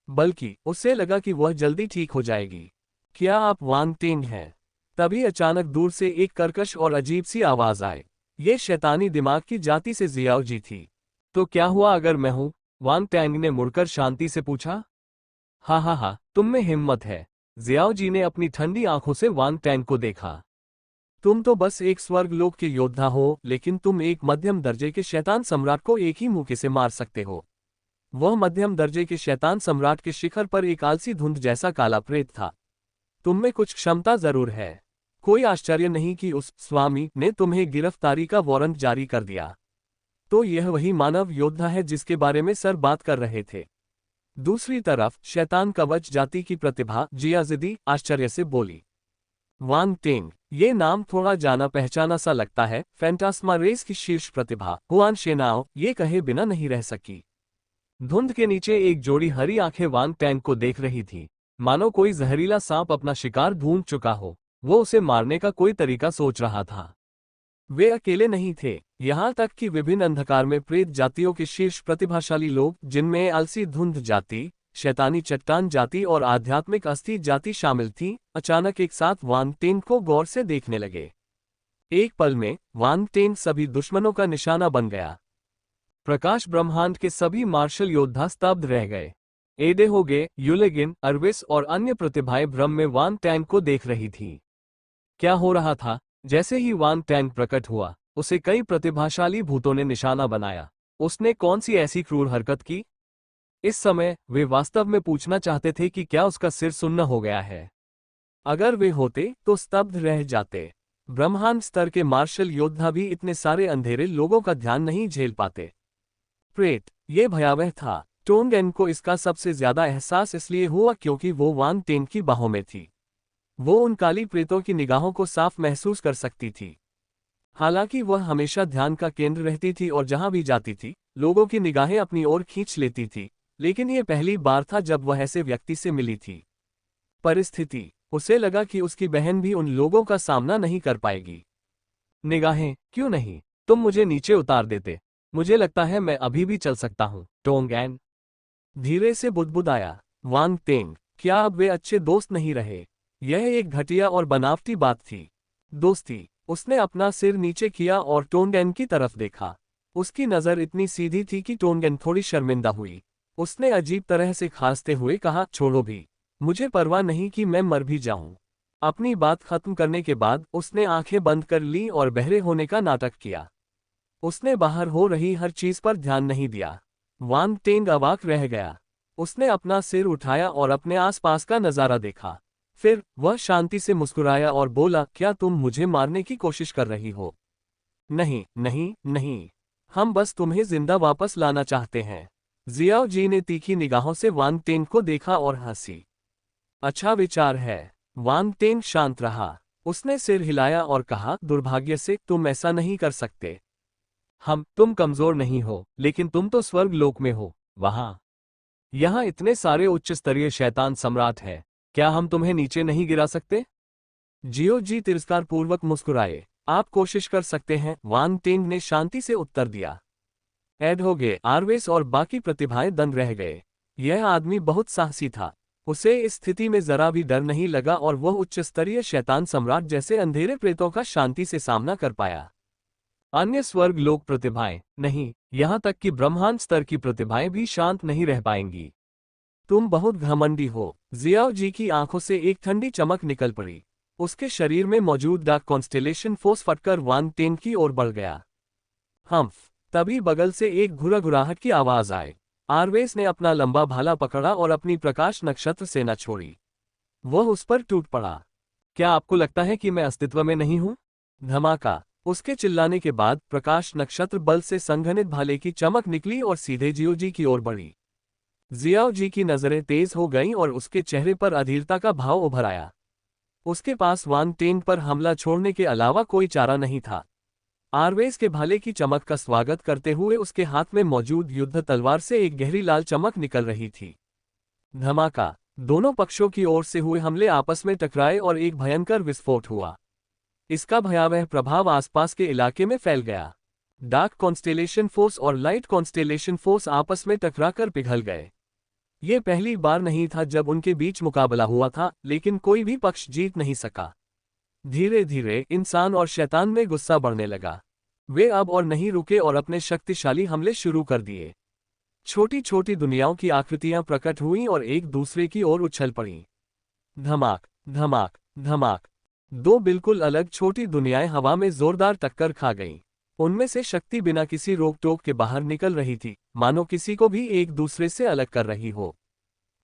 बल्कि उसे लगा कि वह जल्दी ठीक हो जाएगी। क्या आप वान टेन हैं? तभी अचानक दूर से एक कर्कश और अजीब सी आवाज आई। ये शैतानी दिमाग की जाति से जियाओ जी थी। तो क्या हुआ अगर मैं हूं? वान टैंग ने मुड़कर शांति से पूछा। हा, तुम में हिम्मत है। जियाओ जी ने अपनी ठंडी आंखों से वान टैंग को देखा। तुम तो बस एक स्वर्गलोक के योद्धा हो, लेकिन तुम एक मध्यम दर्जे के शैतान सम्राट को एक ही मुक्के से मार सकते हो। वह मध्यम दर्जे के शैतान सम्राट के शिखर पर एक आलसी धुंध जैसा काला प्रेत था। तुम में कुछ क्षमता जरूर है। कोई आश्चर्य नहीं कि उस स्वामी ने तुम्हें गिरफ्तारी का वारंट जारी कर दिया। तो यह वही मानव योद्धा है जिसके बारे में सर बात कर रहे थे। दूसरी तरफ शैतान कवच जाति की प्रतिभा जियाजिदी आश्चर्य से बोली। वान टेंग, ये नाम थोड़ा जाना पहचाना सा लगता है। फैंटास्मा रेस की शीर्ष प्रतिभा हुआन शेनाओ ये कहे बिना नहीं रह सकी। धुंध के नीचे एक जोड़ी हरी आंखें वान टैंग को देख रही थी, मानो कोई जहरीला सांप अपना शिकार ढूंढ चुका हो। वो उसे मारने का कोई तरीका सोच रहा था। वे अकेले नहीं थे, यहाँ तक कि विभिन्न अंधकार में प्रेत जातियों के शीर्ष प्रतिभाशाली लोग, जिनमें आलसी धुंध जाति, शैतानी चट्टान जाति और आध्यात्मिक अस्थि जाति शामिल थी, अचानक एक साथ वान टेंग को गौर से देखने लगे। एक पल में वान टेंग सभी दुश्मनों का निशाना बन गया। प्रकाश ब्रह्मांड के सभी मार्शल योद्धा स्तब्ध रह गए। एडेहोगे, युलेगिन, अरविस और अन्य प्रतिभाएं भ्रम में वान टैंग को देख रही थीं। क्या हो रहा था? जैसे ही वान टैंग प्रकट हुआ, उसे कई प्रतिभाशाली भूतों ने निशाना बनाया। उसने कौन सी ऐसी क्रूर हरकत की? इस समय वे वास्तव में पूछना चाहते थे कि क्या उसका सिर सुन्न हो गया है। अगर वे होते तो स्तब्ध रह जाते। ब्रह्मांड स्तर के मार्शल योद्धा भी इतने सारे अंधेरे लोगों का ध्यान नहीं झेल पाते। प्रेत, ये भयावह था। टोंगेन को इसका सबसे ज्यादा एहसास इसलिए हुआ क्योंकि वो वान टेंग की बाहों में थी। वो उन काली प्रेतों की निगाहों को साफ महसूस कर सकती थी। हालांकि वह हमेशा ध्यान का केंद्र रहती थी और जहां भी जाती थी, लोगों की निगाहें अपनी ओर खींच लेती थी, लेकिन ये पहली बार था जब वह ऐसे व्यक्ति से मिली थी। परिस्थिति, उसे लगा कि उसकी बहन भी उन लोगों का सामना नहीं कर पाएगी। निगाहें, क्यों नहीं? तुम मुझे नीचे उतार देते। मुझे लगता है मैं अभी भी चल सकता हूं। टोंगैन धीरे से बुदबुदाया। वान टेंग, क्या अब वे अच्छे दोस्त नहीं रहे? यह एक घटिया और बनावटी बात थी। दोस्ती? उसने अपना सिर नीचे किया और टोंगैन की तरफ देखा। उसकी नजर इतनी सीधी थी कि टोंगैन थोड़ी शर्मिंदा हुई। उसने अजीब तरह से खांसते हुए कहा, छोड़ो भी, मुझे परवाह नहीं कि मैं मर भी जाऊं। अपनी बात खत्म करने के बाद उसने आंखें बंद कर ली और बहरे होने का नाटक किया। उसने बाहर हो रही हर चीज पर ध्यान नहीं दिया। वान टेंग अवाक रह गया। उसने अपना सिर उठाया और अपने आसपास का नजारा देखा। फिर वह शांति से मुस्कुराया और बोला, क्या तुम मुझे मारने की कोशिश कर रही हो? नहीं नहीं नहीं, हम बस तुम्हें जिंदा वापस लाना चाहते हैं। जियाओ जी ने तीखी निगाहों से वान टेंग को देखा और हंसी। अच्छा विचार है। वान टेंग शांत रहा। उसने सिर हिलाया और कहा, दुर्भाग्य से तुम ऐसा नहीं कर सकते। तुम कमजोर नहीं हो, लेकिन तुम तो स्वर्ग लोक में हो। यहाँ इतने सारे उच्च स्तरीय शैतान सम्राट हैं, क्या हम तुम्हें नीचे नहीं गिरा सकते? जियो जी तिरस्कार पूर्वक मुस्कुराए। आप कोशिश कर सकते हैं, वान टेंग ने शांति से उत्तर दिया। एडहोगे, आरवेस और बाकी प्रतिभाएं दंग रह गए। यह आदमी बहुत साहसी था। उसे इस स्थिति में जरा भी डर नहीं लगा और वह उच्च स्तरीय शैतान सम्राट जैसे अंधेरे प्रेतों का शांति से सामना कर पाया। अन्य स्वर्ग लोक प्रतिभाएं नहीं, यहां तक कि ब्रह्मांड स्तर की प्रतिभाएं भी शांत नहीं रह पाएंगी। तुम बहुत घमंडी हो। जियाओ जी की आंखों से एक ठंडी चमक निकल पड़ी। उसके शरीर में मौजूद डार्क कॉन्स्टेलेशन फोर्स फटकर वान टेंग की ओर बढ़ गया। तभी बगल से एक घुराघुराहट की आवाज आई। आरवेस ने अपना लंबा भाला पकड़ा और अपनी प्रकाश नक्षत्र सेना छोड़ी। वह उस पर टूट पड़ा। क्या आपको लगता है कि मैं अस्तित्व में नहीं हूं? धमाका। उसके चिल्लाने के बाद प्रकाश नक्षत्र बल से संघनित भाले की चमक निकली और सीधे जियो जी की ओर बढ़ी। जियाओ जी की नजरें तेज हो गईं और उसके चेहरे पर अधीरता का भाव उभर आया। उसके पास वांग टेन पर हमला छोड़ने के अलावा कोई चारा नहीं था। आरवेज के भाले की चमक का स्वागत करते हुए उसके हाथ में मौजूद युद्ध तलवार से एक गहरी लाल चमक निकल रही थी। धमाका। दोनों पक्षों की ओर से हुए हमले आपस में टकराए और एक भयंकर विस्फोट हुआ। इसका भयावह प्रभाव आसपास के इलाके में फैल गया। डार्क कॉन्स्टेलेशन फोर्स और लाइट कॉन्स्टेलेशन फोर्स आपस में टकराकर पिघल गए। ये पहली बार नहीं था जब उनके बीच मुकाबला हुआ था, लेकिन कोई भी पक्ष जीत नहीं सका। धीरे धीरे इंसान और शैतान में गुस्सा बढ़ने लगा। वे अब और नहीं रुके और अपने शक्तिशाली हमले शुरू कर दिए। छोटी छोटी दुनियाओं की आकृतियां प्रकट हुईं और एक दूसरे की ओर उछल पड़ीं। धमाक धमाक धमाक। दो बिल्कुल अलग छोटी दुनियाएं हवा में जोरदार टक्कर खा गईं। उनमें से शक्ति बिना किसी रोक टोक के बाहर निकल रही थी, मानो किसी को भी एक दूसरे से अलग कर रही हो।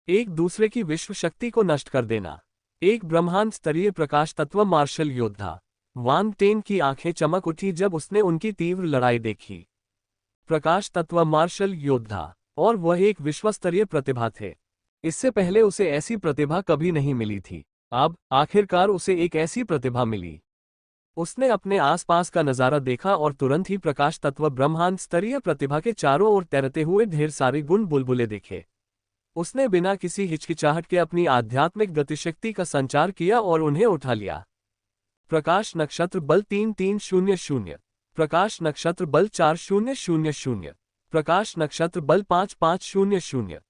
एक दूसरे की विश्व शक्ति को नष्ट कर देना। एक ब्रह्मांड स्तरीय प्रकाश तत्व मार्शल योद्धा। वांग टेन की आंखें चमक उठी जब उसने उनकी तीव्र लड़ाई देखी। प्रकाश तत्व मार्शल योद्धा, और वह एक विश्वस्तरीय प्रतिभा थे। इससे पहले उसे ऐसी प्रतिभा कभी नहीं मिली थी। अब आखिरकार उसे एक ऐसी प्रतिभा मिली। उसने अपने आसपास का नजारा देखा और तुरंत ही प्रकाश तत्व ब्रह्मांड स्तरीय प्रतिभा के चारों ओर तैरते हुए ढेर सारे गुण बुलबुले देखे। उसने बिना किसी हिचकिचाहट के अपनी आध्यात्मिक गतिशक्ति का संचार किया और उन्हें उठा लिया। प्रकाश नक्षत्र बल 3300, प्रकाश नक्षत्र बल 4000, प्रकाश नक्षत्र बल 5500।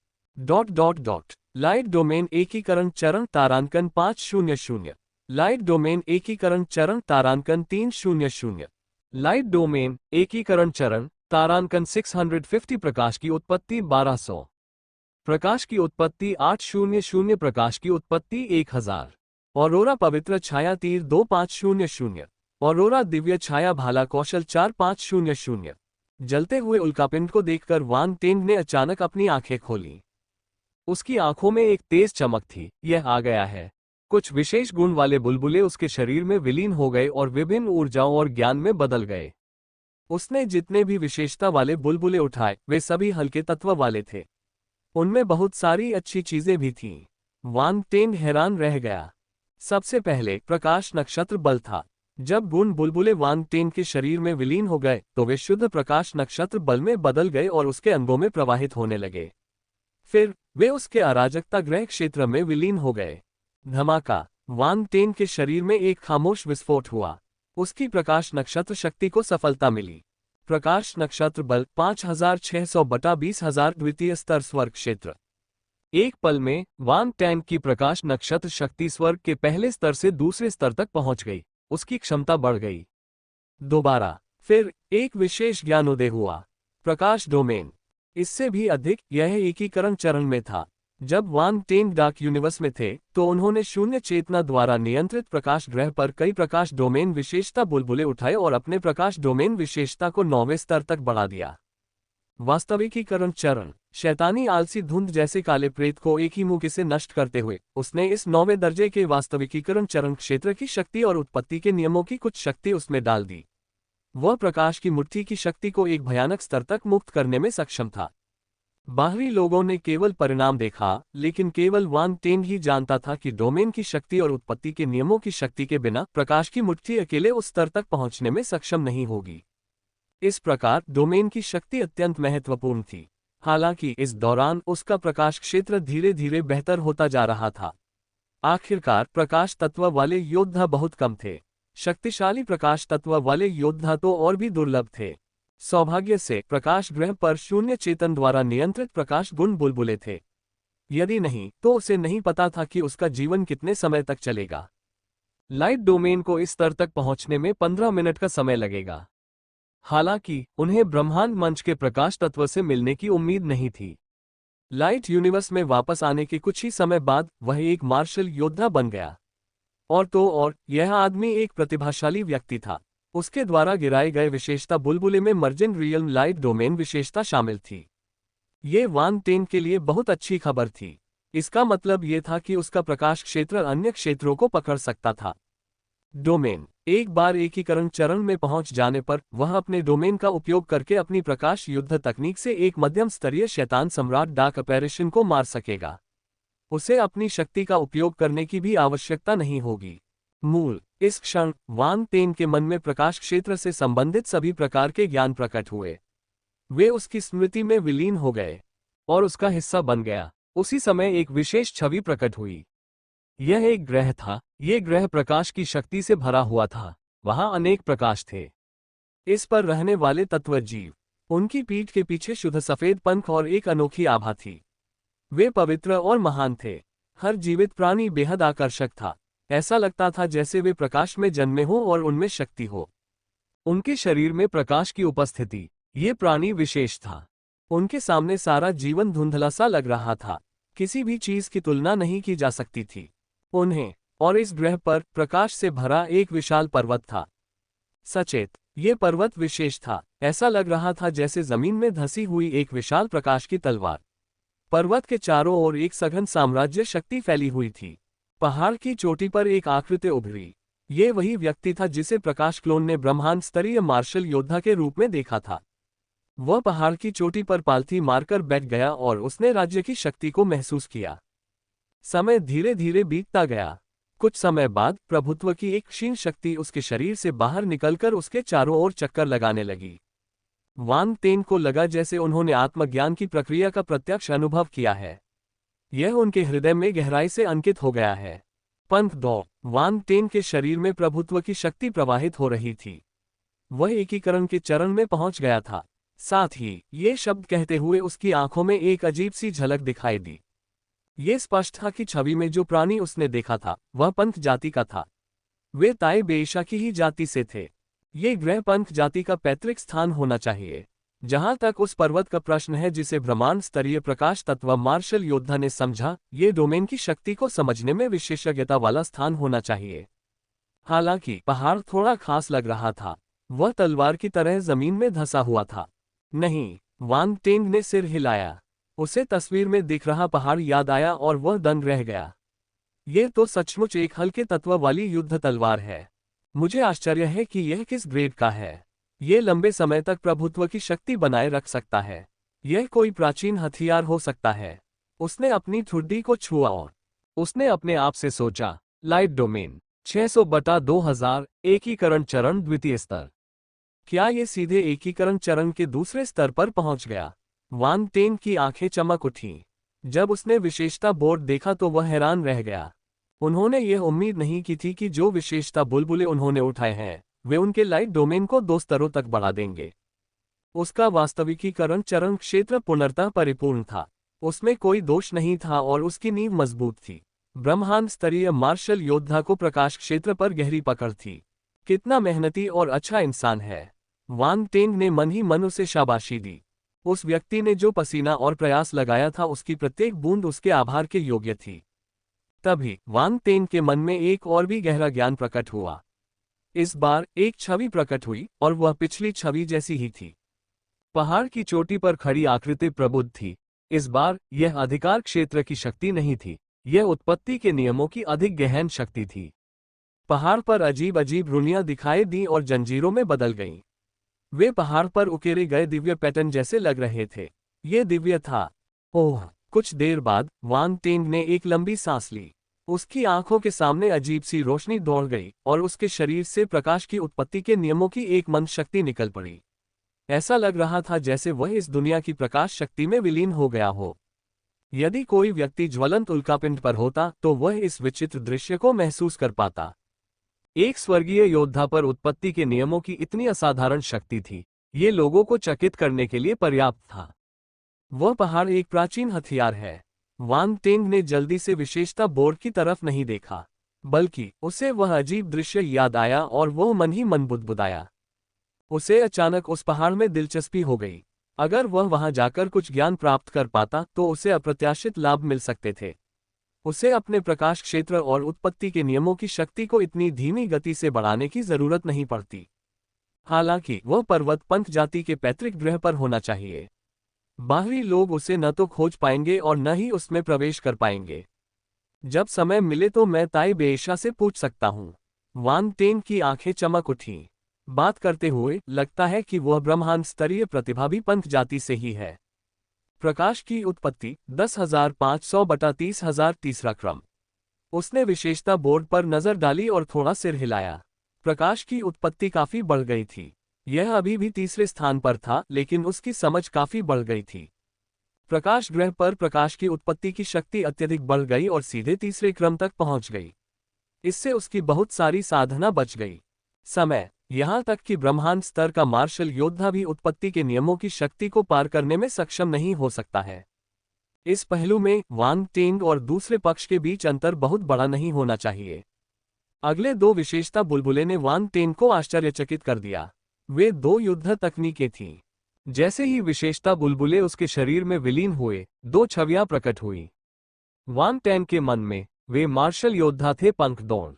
लाइट डोमेन एकीकरण चरण तारांकन 500। लाइट डोमेन एकीकरण चरण तारांकन 300। लाइट डोमेन एकीकरण चरण तारांकन 650। प्रकाश की उत्पत्ति 1200। प्रकाश की उत्पत्ति 800। प्रकाश की उत्पत्ति 1000। ऑरोरा पवित्र छाया तीर 2500। ऑरोरा दिव्य छाया भाला कौशल 4500। जलते हुए उल्कापिंड को देखकर वांग टेन ने अचानक अपनी आंखें खोलीं। उसकी आंखों में एक तेज चमक थी। यह आ गया है। कुछ विशेष गुण वाले बुलबुले उसके शरीर में विलीन हो गए और विभिन्न ऊर्जाओं और ज्ञान में बदल गए। उसने जितने भी विशेषता वाले बुलबुले उठाए वे सभी हल्के तत्व वाले थे। उनमें बहुत सारी अच्छी चीजें भी थीं। वांग टेन हैरान रह गया। सबसे पहले प्रकाश नक्षत्र बल था। जब गुण बुलबुले वांग टेन के शरीर में विलीन हो गए तो वे शुद्ध प्रकाश नक्षत्र बल में बदल गए और उसके अंगों में प्रवाहित होने लगे। फिर वे उसके अराजकता ग्रह क्षेत्र में विलीन हो गए। धमाका। वांग टेन के शरीर में एक खामोश विस्फोट हुआ। उसकी प्रकाश नक्षत्र शक्ति को सफलता मिली। प्रकाश नक्षत्र बल 5600/20000 द्वितीय स्तर स्वर्ग क्षेत्र। एक पल में वांग टेन की प्रकाश नक्षत्र शक्ति स्वर्ग के पहले स्तर से दूसरे स्तर तक पहुंच गई। उसकी क्षमता बढ़ गई। दोबारा फिर एक विशेष ज्ञानोदय हुआ। प्रकाश डोमेन। इससे भी अधिक, यह एकीकरण चरण में था। जब वांग टेन डार्क यूनिवर्स में थे तो उन्होंने शून्य चेतना द्वारा नियंत्रित प्रकाश ग्रह पर कई प्रकाश डोमेन विशेषता बुलबुले उठाए और अपने प्रकाश डोमेन विशेषता को 9वें स्तर तक बढ़ा दिया। वास्तविकीकरण चरण। शैतानी आलसी धुंध जैसे काले प्रेत को एक ही मुक्के से नष्ट करते हुए उसने इस 9वें दर्जे के वास्तविकीकरण चरण क्षेत्र की शक्ति और उत्पत्ति के नियमों की कुछ शक्ति उसमें डाल दी। वह प्रकाश की मुट्ठी की शक्ति को एक भयानक स्तर तक मुक्त करने में सक्षम था। बाहरी लोगों ने केवल परिणाम देखा, लेकिन केवल वांग टेन ही जानता था कि डोमेन की शक्ति और उत्पत्ति के नियमों की शक्ति के बिना प्रकाश की मुट्ठी अकेले उस स्तर तक पहुंचने में सक्षम नहीं होगी। इस प्रकार डोमेन की शक्ति अत्यंत महत्वपूर्ण थी। हालांकि इस दौरान उसका प्रकाश क्षेत्र धीरे धीरे बेहतर होता जा रहा था। आखिरकार प्रकाश तत्व वाले योद्धा बहुत कम थे। शक्तिशाली प्रकाश तत्व वाले योद्धा तो और भी दुर्लभ थे। सौभाग्य से प्रकाश ग्रह पर शून्य चेतन द्वारा नियंत्रित प्रकाश गुण बुलबुले थे। यदि नहीं तो उसे नहीं पता था कि उसका जीवन कितने समय तक चलेगा। लाइट डोमेन को इस स्तर तक पहुंचने में 15 मिनट का समय लगेगा। हालांकि उन्हें ब्रह्मांड मंच के प्रकाश तत्व से मिलने की उम्मीद नहीं थी। लाइट यूनिवर्स में वापस आने के कुछ ही समय बाद वह एक मार्शल योद्धा बन गया। और यह आदमी एक प्रतिभाशाली व्यक्ति था। उसके द्वारा गिराए गए विशेषता बुलबुले में मर्जन रियल्म लाइट डोमेन विशेषता शामिल थी। ये वांग टेन के लिए बहुत अच्छी खबर थी। इसका मतलब ये था कि उसका प्रकाश क्षेत्र अन्य क्षेत्रों को पकड़ सकता था। डोमेन एक बार एकीकरण चरण में पहुंच जाने पर वह अपने डोमेन का उपयोग करके अपनी प्रकाश युद्ध तकनीक से एक मध्यम स्तरीय शैतान सम्राट डार्क अपैरेशन को मार सकेगा। उसे अपनी शक्ति का उपयोग करने की भी आवश्यकता नहीं होगी। मूल इस क्षण वांग तेन के मन में प्रकाश क्षेत्र से संबंधित सभी प्रकार के ज्ञान प्रकट हुए। वे उसकी स्मृति में विलीन हो गए और उसका हिस्सा बन गया। उसी समय एक विशेष छवि प्रकट हुई। यह एक ग्रह था। यह ग्रह प्रकाश की शक्ति से भरा हुआ था। वहां अनेक प्रकाश थे। इस पर रहने वाले तत्व जीव, उनकी पीठ के पीछे शुद्ध सफेद पंख और एक अनोखी आभा थी। वे पवित्र और महान थे। हर जीवित प्राणी बेहद आकर्षक था। ऐसा लगता था जैसे वे प्रकाश में जन्मे हों और उनमें शक्ति हो। उनके शरीर में प्रकाश की उपस्थिति, ये प्राणी विशेष था। उनके सामने सारा जीवन धुंधला सा लग रहा था। किसी भी चीज की तुलना नहीं की जा सकती थी उन्हें। और इस ग्रह पर प्रकाश से भरा एक विशाल पर्वत था। सचेत ये पर्वत विशेष था। ऐसा लग रहा था जैसे जमीन में धसी हुई एक विशाल प्रकाश की तलवार। पर्वत के चारों ओर एक सघन साम्राज्य शक्ति फैली हुई थी। पहाड़ की चोटी पर एक आकृति उभरी। ये वही व्यक्ति था जिसे प्रकाश क्लोन ने ब्रह्मांड स्तरीय मार्शल योद्धा के रूप में देखा था। वह पहाड़ की चोटी पर पालथी मारकर बैठ गया और उसने राज्य की शक्ति को महसूस किया। समय धीरे धीरे बीतता गया। कुछ समय बाद प्रभुत्व की एक क्षीण शक्ति उसके शरीर से बाहर निकलकर उसके चारों ओर चक्कर लगाने लगी। वांग तेन को लगा जैसे उन्होंने आत्मज्ञान की प्रक्रिया का प्रत्यक्ष अनुभव किया है। यह उनके हृदय में गहराई से अंकित हो गया है। पंथ दो वांग तेन के शरीर में प्रभुत्व की शक्ति प्रवाहित हो रही थी। वह एकीकरण के चरण में पहुंच गया था। साथ ही ये शब्द कहते हुए उसकी आंखों में एक अजीब सी झलक दिखाई दी। ये स्पष्ट था कि छवि में जो प्राणी उसने देखा था वह पंथ जाति का था। वे ताई बेईशा की ही जाति से थे। ये ग्रह पंथ जाति का पैतृक स्थान होना चाहिए। जहां तक उस पर्वत का प्रश्न है जिसे ब्रह्मांड स्तरीय प्रकाश तत्व मार्शल योद्धा ने समझा, ये डोमेन की शक्ति को समझने में विशेषज्ञता वाला स्थान होना चाहिए। हालांकि पहाड़ थोड़ा खास लग रहा था। वह तलवार की तरह जमीन में धंसा हुआ था। नहीं, वांग टेंग ने सिर हिलाया। उसे तस्वीर में दिख रहा पहाड़ याद आया और वह दंग रह गया। यह तो सचमुच एक हल्के तत्व वाली युद्ध तलवार है। मुझे आश्चर्य है कि यह किस ग्रेड का है। यह लंबे समय तक प्रभुत्व की शक्ति बनाए रख सकता है। यह कोई प्राचीन हथियार हो सकता है। उसने अपनी ठुड्डी को छुआ और उसने अपने आप से सोचा, लाइट डोमेन 600/2000 एकीकरण चरण द्वितीय स्तर। क्या ये सीधे एकीकरण चरण के दूसरे स्तर पर पहुंच गया? वांग टेन की आंखें चमक उठीं। जब उसने विशेषता बोर्ड देखा तो वह हैरान रह गया। उन्होंने यह उम्मीद नहीं की थी कि जो विशेषता बुलबुले उन्होंने उठाए हैं वे उनके लाइट डोमेन को 2 स्तरों तक बढ़ा देंगे। उसका वास्तविकीकरण चरण क्षेत्र पूर्णतः परिपूर्ण था। उसमें कोई दोष नहीं था और उसकी नींव मजबूत थी। ब्रह्मांड स्तरीय मार्शल योद्धा को प्रकाश क्षेत्र पर गहरी पकड़ थी। कितना मेहनती और अच्छा इंसान है। वांग टेंग ने मन ही मन उसे शाबाशी दी। उस व्यक्ति ने जो पसीना और प्रयास लगाया था उसकी प्रत्येक बूंद उसके आभार के योग्य थी। तभी वांग टेंग के मन में एक और भी गहरा ज्ञान प्रकट हुआ। इस बार एक छवि प्रकट हुई और वह पिछली छवि जैसी ही थी। पहाड़ की चोटी पर खड़ी आकृति प्रबुद्ध थी। इस बार यह अधिकार क्षेत्र की शक्ति नहीं थी। यह उत्पत्ति के नियमों की अधिक गहन शक्ति थी। पहाड़ पर अजीब अजीब रुनियां दिखाई दी और जंजीरों में बदल गईं। वे पहाड़ पर उकेरे गए दिव्य पैटर्न जैसे लग रहे थे। ये दिव्य था। ओह! कुछ देर बाद वांग टेंग ने एक लंबी सांस ली। उसकी आंखों के सामने अजीब सी रोशनी दौड़ गई और उसके शरीर से प्रकाश की उत्पत्ति के नियमों की एक मंद शक्ति निकल पड़ी। ऐसा लग रहा था जैसे वह इस दुनिया की प्रकाश शक्ति में विलीन हो गया हो। यदि कोई व्यक्ति ज्वलंत उल्कापिंड पर होता तो वह इस विचित्र दृश्य को महसूस कर पाता। एक स्वर्गीय योद्धा पर उत्पत्ति के नियमों की इतनी असाधारण शक्ति थी, ये लोगों को चकित करने के लिए पर्याप्त था। वह पहाड़ एक प्राचीन हथियार है। वांग टेंग ने जल्दी से विशेषता बोर्ड की तरफ नहीं देखा, बल्कि उसे वह अजीब दृश्य याद आया और वह मन ही मन बुदबुदाया। उसे अचानक उस पहाड़ में दिलचस्पी हो गई। अगर वह वहां जाकर कुछ ज्ञान प्राप्त कर पाता तो उसे अप्रत्याशित लाभ मिल सकते थे। उसे अपने प्रकाश क्षेत्र और उत्पत्ति के नियमों की शक्ति को इतनी धीमी गति से बढ़ाने की जरूरत नहीं पड़ती। हालांकि वह पर्वत पंथ जाति के पैतृक ग्रह पर होना चाहिए। बाहरी लोग उसे न तो खोज पाएंगे और न ही उसमें प्रवेश कर पाएंगे। जब समय मिले तो मैं ताई बेईशा से पूछ सकता हूँ। वांग टेन की आंखें चमक उठी। बात करते हुए लगता है कि वह ब्रह्मांड स्तरीय प्रतिभा भी पंख जाति से ही है। प्रकाश की उत्पत्ति 10,500 बटा 30,000 तीसरा क्रम। उसने विशेषता बोर्ड पर नजर डाली और थोड़ा सिर हिलाया। प्रकाश की उत्पत्ति काफी बढ़ गई थी। यह अभी भी तीसरे स्थान पर था, लेकिन उसकी समझ काफी बढ़ गई थी। प्रकाश ग्रह पर प्रकाश की उत्पत्ति की शक्ति अत्यधिक बढ़ गई और सीधे तीसरे क्रम तक पहुंच गई। इससे उसकी बहुत सारी साधना बच गई। समय, यहां तक कि ब्रह्मांड स्तर का मार्शल योद्धा भी उत्पत्ति के नियमों की शक्ति को पार करने में सक्षम नहीं हो सकता है। इस पहलू में वांग टेंग और दूसरे पक्ष के बीच अंतर बहुत बड़ा नहीं होना चाहिए। अगले दो विशेषता बुलबुले ने वांग टेंग को आश्चर्यचकित कर दिया। वे दो युद्ध तकनीकें थीं। जैसे ही विशेषता बुलबुले उसके शरीर में विलीन हुए, दो छवियां प्रकट हुई। वांग टेंग के मन में वे मार्शल योद्धा थे, पंख दौड़।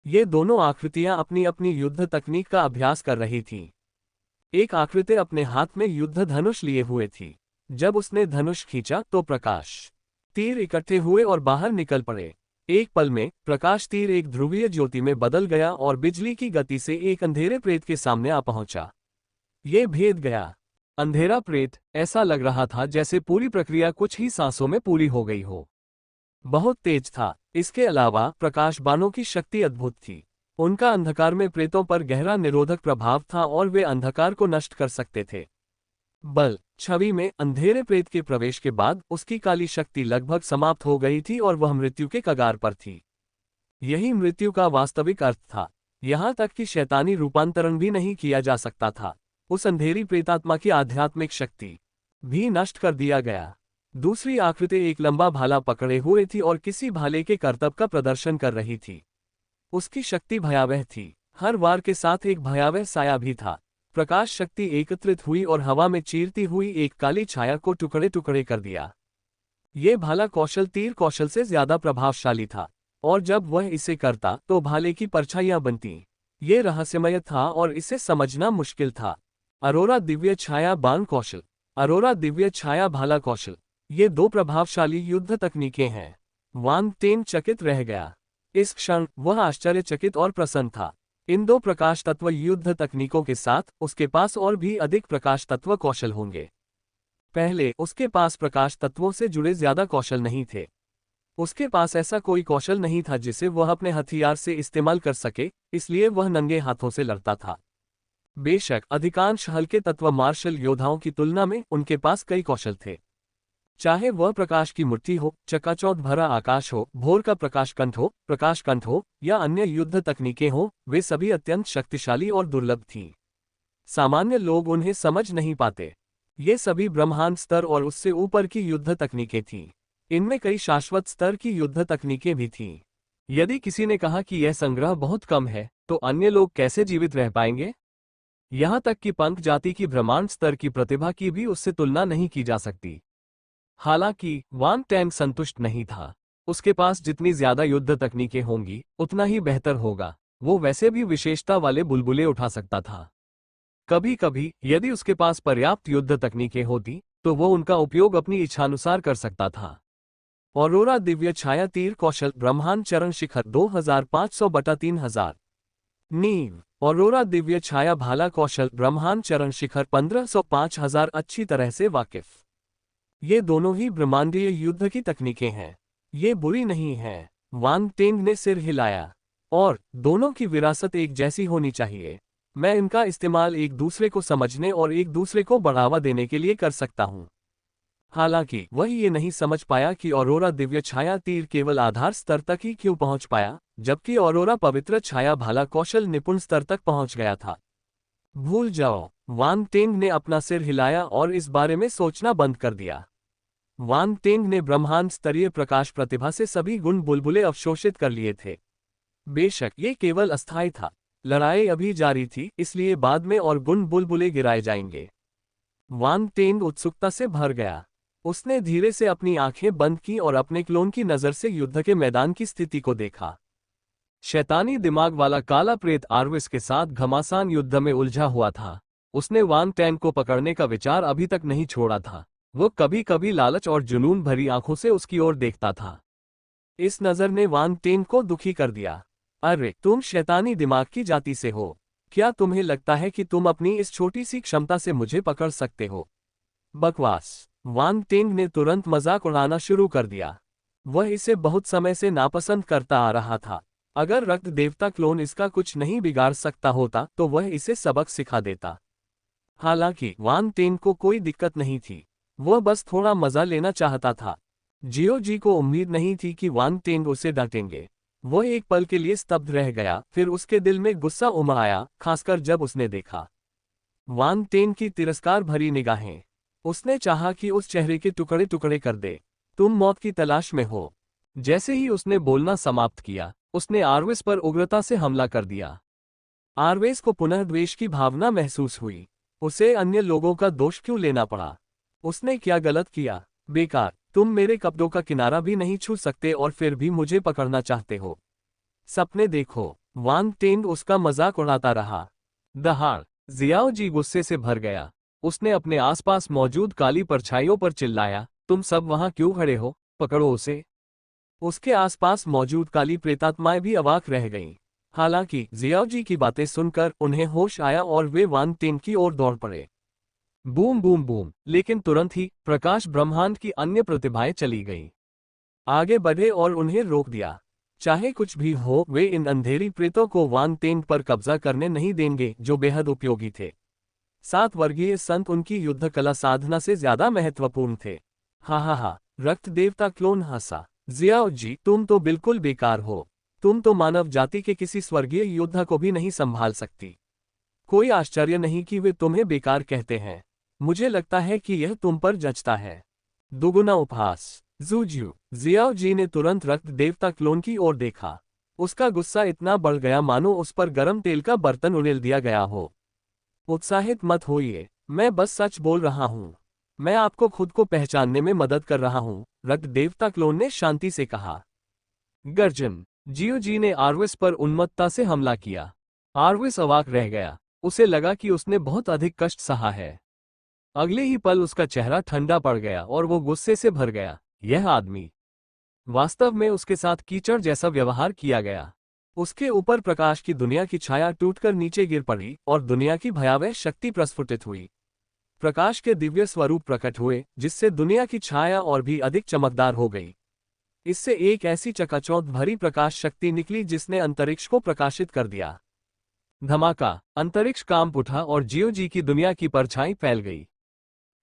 ये दोनों आकृतियां अपनी अपनी युद्ध तकनीक का अभ्यास कर रही थीं। एक आकृति अपने हाथ में युद्ध धनुष लिए हुए थी। जब उसने धनुष खींचा तो प्रकाश तीर इकट्ठे हुए और बाहर निकल पड़े। एक पल में प्रकाश तीर एक ध्रुवीय ज्योति में बदल गया और बिजली की गति से एक अंधेरे प्रेत के सामने आ पहुंचा। ये भेद गया। अंधेरा प्रेत, ऐसा लग रहा था जैसे पूरी प्रक्रिया कुछ ही सांसों में पूरी हो गई हो। बहुत तेज था। इसके अलावा प्रकाश बाणों की शक्ति अद्भुत थी। उनका अंधकार में प्रेतों पर गहरा निरोधक प्रभाव था और वे अंधकार को नष्ट कर सकते थे। बल छवि में अंधेरे प्रेत के प्रवेश के बाद उसकी काली शक्ति लगभग समाप्त हो गई थी और वह मृत्यु के कगार पर थी। यही मृत्यु का वास्तविक अर्थ था। यहां तक कि शैतानी रूपांतरण भी नहीं किया जा सकता था। उस अंधेरी प्रेतात्मा की आध्यात्मिक शक्ति भी नष्ट कर दिया गया। दूसरी आकृति एक लंबा भाला पकड़े हुए थी और किसी भाले के करतब का प्रदर्शन कर रही थी। उसकी शक्ति भयावह थी। हर वार के साथ एक भयावह साया भी था। प्रकाश शक्ति एकत्रित हुई और हवा में चीरती हुई एक काली छाया को टुकड़े टुकड़े कर दिया। ये भाला कौशल तीर कौशल से ज्यादा प्रभावशाली था, और जब वह इसे करता तो भाले की परछाइयां बनती। ये रहस्यमय था और इसे समझना मुश्किल था। अरोरा दिव्य छाया बाण कौशल, अरोरा दिव्य छाया भाला कौशल, ये दो प्रभावशाली युद्ध तकनीकें हैं। वांग टेन चकित रह गया। इस क्षण वह आश्चर्यचकित और प्रसन्न था। इन दो प्रकाश तत्व युद्ध तकनीकों के साथ उसके पास और भी अधिक प्रकाश तत्व कौशल होंगे। पहले उसके पास प्रकाश तत्वों से जुड़े ज्यादा कौशल नहीं थे। उसके पास ऐसा कोई कौशल नहीं था जिसे वह अपने हथियार से इस्तेमाल कर सके, इसलिए वह नंगे हाथों से लड़ता था। बेशक अधिकांश हल्के तत्व मार्शल योद्धाओं की तुलना में उनके पास कई कौशल थे। चाहे वह प्रकाश की मुट्ठी हो, चकाचौंध भरा आकाश हो, भोर का प्रकाश कंठ हो या अन्य युद्ध तकनीकें हो, वे सभी अत्यंत शक्तिशाली और दुर्लभ थीं। सामान्य लोग उन्हें समझ नहीं पाते। ये सभी ब्रह्मांड स्तर और उससे ऊपर की युद्ध तकनीकें थीं। इनमें कई शाश्वत स्तर की युद्ध तकनीकें भी थीं। यदि किसी ने कहा कि यह संग्रह बहुत कम है, तो अन्य लोग कैसे जीवित रह पाएंगे? यहां तक कि पंख जाति की ब्रह्मांड स्तर की प्रतिभा की भी उससे तुलना नहीं की जा सकती। हालांकि वांग टेंग संतुष्ट नहीं था। उसके पास जितनी ज्यादा युद्ध तकनीकें होंगी उतना ही बेहतर होगा। वो वैसे भी विशेषता वाले बुलबुले उठा सकता था। कभी कभी यदि उसके पास पर्याप्त युद्ध तकनीकें होती तो वो उनका उपयोग अपनी इच्छानुसार कर सकता था। औरोरा दिव्य छाया तीर कौशल ब्रह्मांड चरण शिखर 2500 बटा 3000। नींव औरोरा दिव्य छाया भाला कौशल ब्रह्मांड चरण शिखर 1500 5000। अच्छी तरह से वाकिफ। ये दोनों ही ब्रह्मांडीय युद्ध की तकनीकें हैं। ये बुरी नहीं हैं। वांग टेंग ने सिर हिलाया। और दोनों की विरासत एक जैसी होनी चाहिए। मैं इनका इस्तेमाल एक दूसरे को समझने और एक दूसरे को बढ़ावा देने के लिए कर सकता हूं। हालांकि वह ये नहीं समझ पाया कि औरोरा दिव्य छाया तीर केवल आधार स्तर तक ही क्यों पहुंच पाया, जबकि औरोरा पवित्र छाया भाला कौशल निपुण स्तर तक पहुंच गया था। भूल जाओ। वांग टेंग ने अपना सिर हिलाया और इस बारे में सोचना बंद कर दिया। वांग टेंग ने ब्रह्मांड स्तरीय प्रकाश प्रतिभा से सभी गुण बुलबुले अवशोषित कर लिए थे। बेशक ये केवल अस्थायी था। लड़ाई अभी जारी थी, इसलिए बाद में और गुण बुलबुले गिराए जाएंगे। वांग टेंग उत्सुकता से भर गया। उसने धीरे से अपनी आंखें बंद की और अपने क्लोन की नजर से युद्ध के मैदान की स्थिति को देखा। शैतानी दिमाग वाला काला प्रेत आर्विस के साथ घमासान युद्ध में उलझा हुआ था। उसने वांग टेंग को पकड़ने का विचार अभी तक नहीं छोड़ा था। वो कभी कभी लालच और जुनून भरी आंखों से उसकी ओर देखता था। इस नजर ने वांग टेंग को दुखी कर दिया। अरे तुम शैतानी दिमाग की जाति से हो। क्या तुम्हें लगता है कि तुम अपनी इस छोटी सी क्षमता से मुझे पकड़ सकते हो? बकवास। वांग टेंग ने तुरंत मजाक उड़ाना शुरू कर दिया। वह इसे बहुत समय से नापसंद करता आ रहा था। अगर रक्त देवता क्लोन इसका कुछ नहीं बिगाड़ सकता होता तो वह इसे सबक सिखा देता। हालांकि वांग टेंग को कोई दिक्कत नहीं थी, वह बस थोड़ा मजा लेना चाहता था। जियो जी को उम्मीद नहीं थी कि वांग टेंग उसे डांटेंगे। वह एक पल के लिए स्तब्ध रह गया, फिर उसके दिल में गुस्सा उमड़ आया, खासकर जब उसने देखा वांग टेंग की तिरस्कार भरी निगाहें। उसने चाहा कि उस चेहरे के टुकड़े टुकड़े कर दे। तुम मौत की तलाश में हो। जैसे ही उसने बोलना समाप्त किया, उसने आरवेस पर उग्रता से हमला कर दिया। आरवेस को पुनः द्वेष की भावना महसूस हुई। उसे अन्य लोगों का दोष क्यों लेना पड़ा? उसने क्या गलत किया? बेकार, तुम मेरे कपड़ों का किनारा भी नहीं छू सकते और फिर भी मुझे पकड़ना चाहते हो। सपने देखो। वांग टेंग उसका मजाक उड़ाता रहा। दहाड़ जियाओ जी गुस्से से भर गया। उसने अपने आसपास मौजूद काली परछाइयों पर चिल्लाया, तुम सब वहां क्यों खड़े हो? पकड़ो उसे। उसके आसपास मौजूद काली प्रेतात्माएं भी अवाक रह गईं। हालांकि जियाओ जी की बातें सुनकर उन्हें होश आया और वे वांग टेंग की ओर दौड़ पड़े। बूम बूम बूम, लेकिन तुरंत ही प्रकाश ब्रह्मांड की अन्य प्रतिभाएं चली गईं। आगे बढ़े और उन्हें रोक दिया। चाहे कुछ भी हो, वे इन अंधेरी प्रेतों को वांग टेंग पर कब्जा करने नहीं देंगे, जो बेहद उपयोगी थे। 7 वर्गीय संत उनकी युद्ध कला साधना से ज्यादा महत्वपूर्ण थे। हा, रक्त देवता क्लोन हंसा। जियाओ जी, तुम तो बिल्कुल बेकार हो। तुम तो मानव जाति के किसी स्वर्गीय योद्धा को भी नहीं संभाल सकती। कोई आश्चर्य नहीं कि वे तुम्हें बेकार कहते हैं। मुझे लगता है कि यह तुम पर जचता है। दुगुना उपहास। जूजू। जियाओ जी ने तुरंत रक्त देवता क्लोन की ओर देखा। उसका गुस्सा इतना बढ़ गया मानो उस पर गर्म तेल का बर्तन उड़ेल दिया गया हो। उत्साहित मत होइए, मैं बस सच बोल रहा हूँ। मैं आपको खुद को पहचानने में मदद कर रहा हूँ, रक्त देवता क्लोन ने शांति से कहा। गर्जन। जियो जी ने आरविस पर उन्मत्तता से हमला किया। आरविस अवाक रह गया। उसे लगा कि उसने बहुत अधिक कष्ट सहा है। अगले ही पल उसका चेहरा ठंडा पड़ गया और वो गुस्से से भर गया। यह आदमी, वास्तव में उसके साथ कीचड़ जैसा व्यवहार किया गया। उसके ऊपर प्रकाश की दुनिया की छाया टूटकर नीचे गिर पड़ी और दुनिया की भयावह शक्ति प्रस्फुटित हुई। प्रकाश के दिव्य स्वरूप प्रकट हुए, जिससे दुनिया की छाया और भी अधिक चमकदार हो गई। इससे एक ऐसी चकाचौंध भरी प्रकाश शक्ति निकली जिसने अंतरिक्ष को प्रकाशित कर दिया। धमाका, अंतरिक्ष कांप उठा और जियो जी की दुनिया की परछाई फैल गई।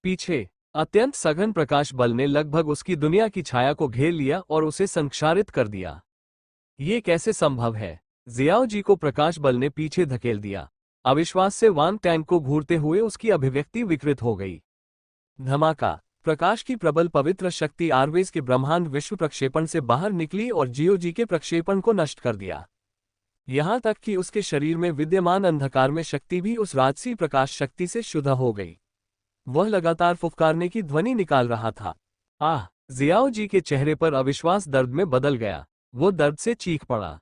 पीछे अत्यंत सघन प्रकाश बल ने लगभग उसकी दुनिया की छाया को घेर लिया और उसे संक्षारित कर दिया। ये कैसे संभव है? जियाओ जी को प्रकाश बल ने पीछे धकेल दिया। अविश्वास से वांग टैंग को घूरते हुए उसकी अभिव्यक्ति विकृत हो गई। धमाका, प्रकाश की प्रबल पवित्र शक्ति आरवेस के ब्रह्मांड विश्व प्रक्षेपण से बाहर निकली और जियो जी के प्रक्षेपण को नष्ट कर दिया। यहां तक कि उसके शरीर में विद्यमान अंधकार में शक्ति भी उस राजसी प्रकाश शक्ति से शुद्ध हो गई। वह लगातार फुफकारने की ध्वनि निकाल रहा था। आह! जियाओ जी के चेहरे पर अविश्वास दर्द में बदल गया। वो दर्द से चीख पड़ा।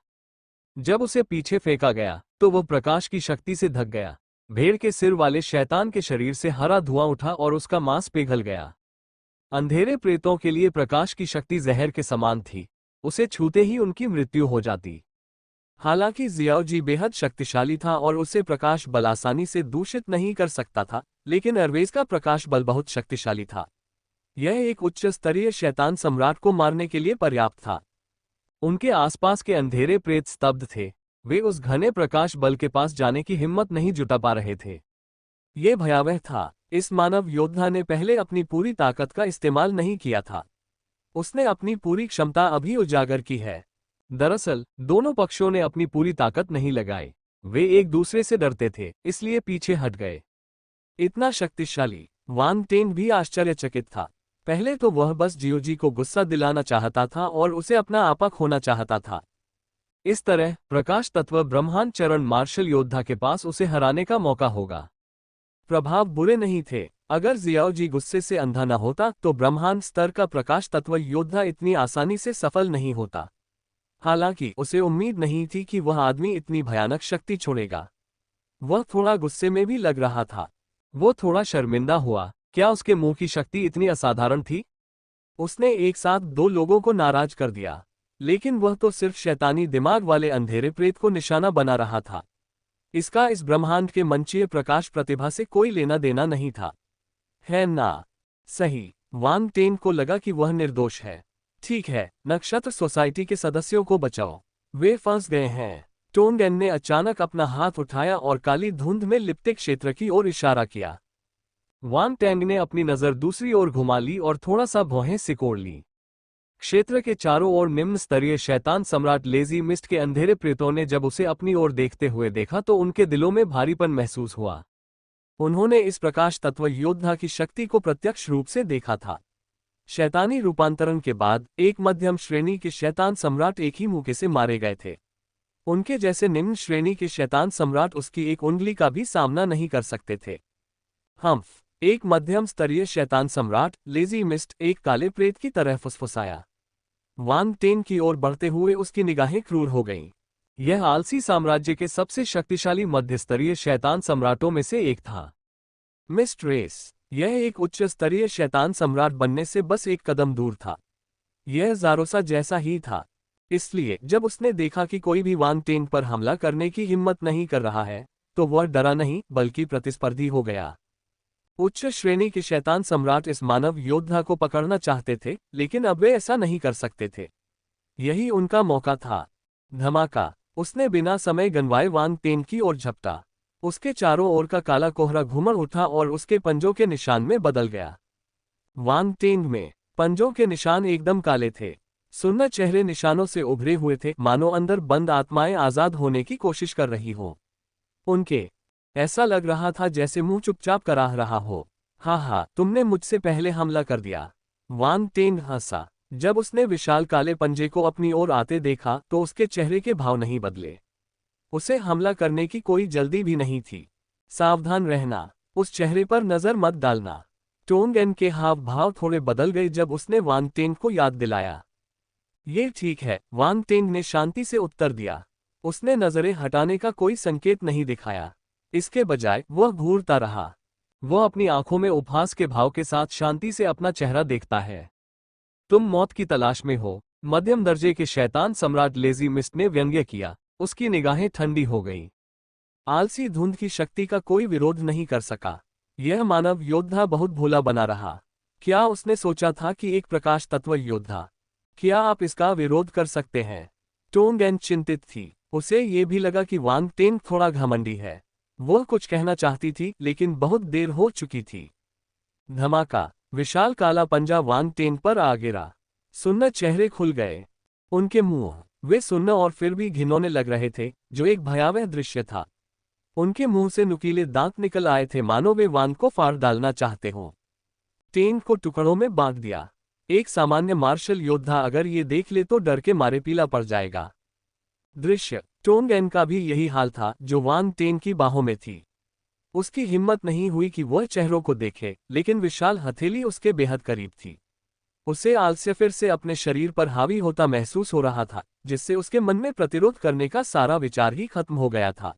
जब उसे पीछे फेंका गया तो वह प्रकाश की शक्ति से ढक गया। भेड़ के सिर वाले शैतान के शरीर से हरा धुआं उठा और उसका मांस पिघल गया। अंधेरे प्रेतों के लिए प्रकाश की शक्ति जहर के समान थी। उसे छूते ही उनकी मृत्यु हो जाती। हालांकि जियाओ जी बेहद शक्तिशाली था और उसे प्रकाश बल आसानी से दूषित नहीं कर सकता था, लेकिन आरवेस का प्रकाश बल बहुत शक्तिशाली था। यह एक उच्च स्तरीय शैतान सम्राट को मारने के लिए पर्याप्त था। उनके आसपास के अंधेरे प्रेत स्तब्ध थे। वे उस घने प्रकाश बल के पास जाने की हिम्मत नहीं जुटा पा रहे थे। ये भयावह था। इस मानव योद्धा ने पहले अपनी पूरी ताकत का इस्तेमाल नहीं किया था। उसने अपनी पूरी क्षमता अभी उजागर की है। दरअसल दोनों पक्षों ने अपनी पूरी ताकत नहीं लगाई। वे एक दूसरे से डरते थे, इसलिए पीछे हट गए। इतना शक्तिशाली? वांग टेंग भी आश्चर्यचकित था। पहले तो वह बस जियो जी को गुस्सा दिलाना चाहता था और उसे अपना आपा खोना चाहता था। इस तरह प्रकाश तत्व ब्रह्मांड चरण मार्शल योद्धा के पास उसे हराने का मौका होगा। प्रभाव बुरे नहीं थे। अगर जियाओ जी गुस्से से अंधा न होता तो ब्रह्मांड स्तर का प्रकाश तत्व योद्धा इतनी आसानी से सफल नहीं होता। हालांकि उसे उम्मीद नहीं थी कि वह आदमी इतनी भयानक शक्ति छोड़ेगा। वह थोड़ा गुस्से में भी लग रहा था। वो थोड़ा शर्मिंदा हुआ। क्या उसके मुंह की शक्ति इतनी असाधारण थी? उसने एक साथ 2 लोगों को नाराज कर दिया। लेकिन वह तो सिर्फ शैतानी दिमाग वाले अंधेरे प्रेत को निशाना बना रहा था। इसका इस ब्रह्मांड के मंचीय प्रकाश प्रतिभा से कोई लेना देना नहीं था। है ना? सही। वांग टेन को लगा कि वह निर्दोष है। ठीक है, नक्षत्र सोसाइटी के सदस्यों को बचाओ, वे फंस गए हैं। टोंगेन ने अचानक अपना हाथ उठाया और काली धुंध में लिपटे क्षेत्र की ओर इशारा किया। वांग टैंग ने अपनी नजर दूसरी ओर घुमा ली और थोड़ा सा भौहें सिकोड़ ली। क्षेत्र के चारों ओर निम्न स्तरीय शैतान सम्राट लेजी मिस्ट के अंधेरे प्रेतों ने जब उसे अपनी ओर देखते हुए देखा तो उनके दिलों में भारीपन महसूस हुआ। उन्होंने इस प्रकाश तत्व योद्धा की शक्ति को प्रत्यक्ष रूप से देखा था। शैतानी रूपांतरण के बाद एक मध्यम श्रेणी के शैतान सम्राट एक ही मौके से मारे गए थे। उनके जैसे निम्न श्रेणी के शैतान सम्राट उसकी एक उंगली का भी सामना नहीं कर सकते थे। हम्फ, एक मध्यम स्तरीय शैतान सम्राट लेजी मिस्ट एक काले प्रेत की तरह फुसफुसाया। वांग टेन की ओर बढ़ते हुए उसकी निगाहें क्रूर हो गईं। यह आलसी साम्राज्य के सबसे शक्तिशाली मध्यस्तरीय शैतान सम्राटों में से एक था। मिस्ट रेस, यह एक उच्च स्तरीय शैतान सम्राट बनने से बस एक कदम दूर था। यह ज़ारोसा जैसा ही था। इसलिए जब उसने देखा कि कोई भी वांग टेन पर हमला करने की हिम्मत नहीं कर रहा है, तो वह डरा नहीं बल्कि प्रतिस्पर्धी हो गया। उच्च श्रेणी के शैतान सम्राट इस मानव योद्धा को पकड़ना चाहते थे, लेकिन अब वे ऐसा नहीं कर सकते थे। यही उनका मौका था। धमाका, उसने बिना समय गंवाए वांग टेन की ओर झपटा। उसके चारों ओर का काला कोहरा घूमर उठा और उसके पंजों के निशान में बदल गया। वांग टेन में पंजों के निशान एकदम काले थे। सुन्ना चेहरे निशानों से उभरे हुए थे, मानो अंदर बंद आत्माएं आजाद होने की कोशिश कर रही हो। उनके ऐसा लग रहा था जैसे मुंह चुपचाप कराह रहा हो। हाँ, तुमने मुझसे पहले हमला कर दिया। वांग टेन हंसा। जब उसने विशाल काले पंजे को अपनी ओर आते देखा तो उसके चेहरे के भाव नहीं बदले। उसे हमला करने की कोई जल्दी भी नहीं थी। सावधान रहना, उस चेहरे पर नजर मत डालना। टोंगेन के हाव भाव थोड़े बदल गए जब उसने वांग टेन को याद दिलाया। ये ठीक है, वांग टेन ने शांति से उत्तर दिया। उसने नजरें हटाने का कोई संकेत नहीं दिखाया। इसके बजाय वह घूरता रहा। वह अपनी आंखों में उपहास के भाव के साथ शांति से अपना चेहरा देखता है। तुम मौत की तलाश में हो, मध्यम दर्जे के शैतान सम्राट लेजी मिस्ट ने व्यंग्य किया। उसकी निगाहें ठंडी हो गईं। आलसी धुंध की शक्ति का कोई विरोध नहीं कर सका। यह मानव योद्धा बहुत भोला बना रहा। क्या उसने सोचा था कि एक प्रकाश तत्व योद्धा, क्या आप इसका विरोध कर सकते हैं? टोंगेन चिंतित थी। उसे ये भी लगा कि वांग टेन थोड़ा घमंडी है। वह कुछ कहना चाहती थी लेकिन बहुत देर हो चुकी थी। धमाका, विशाल काला पंजा वांग टेन पर आ गिरा। सुन्न चेहरे खुल गए। उनके मुंह, वे सुन्न और फिर भी घिनौने लग रहे थे, जो एक भयावह दृश्य था। उनके मुंह से नुकीले दांत निकल आए थे, मानो वे वांग को फाड़ डालना चाहते हों। टेन को टुकड़ों में बांट दिया। एक सामान्य मार्शल योद्धा अगर ये देख ले तो डर के मारे पीला पड़ जाएगा। दृश्य टोंगेन का भी यही हाल था जो वांग टेन की बाहों में थी। उसकी हिम्मत नहीं हुई कि वह चेहरों को देखे, लेकिन विशाल हथेली उसके बेहद करीब थी। उसे आलस्य फिर से अपने शरीर पर हावी होता महसूस हो रहा था, जिससे उसके मन में प्रतिरोध करने का सारा विचार ही खत्म हो गया था।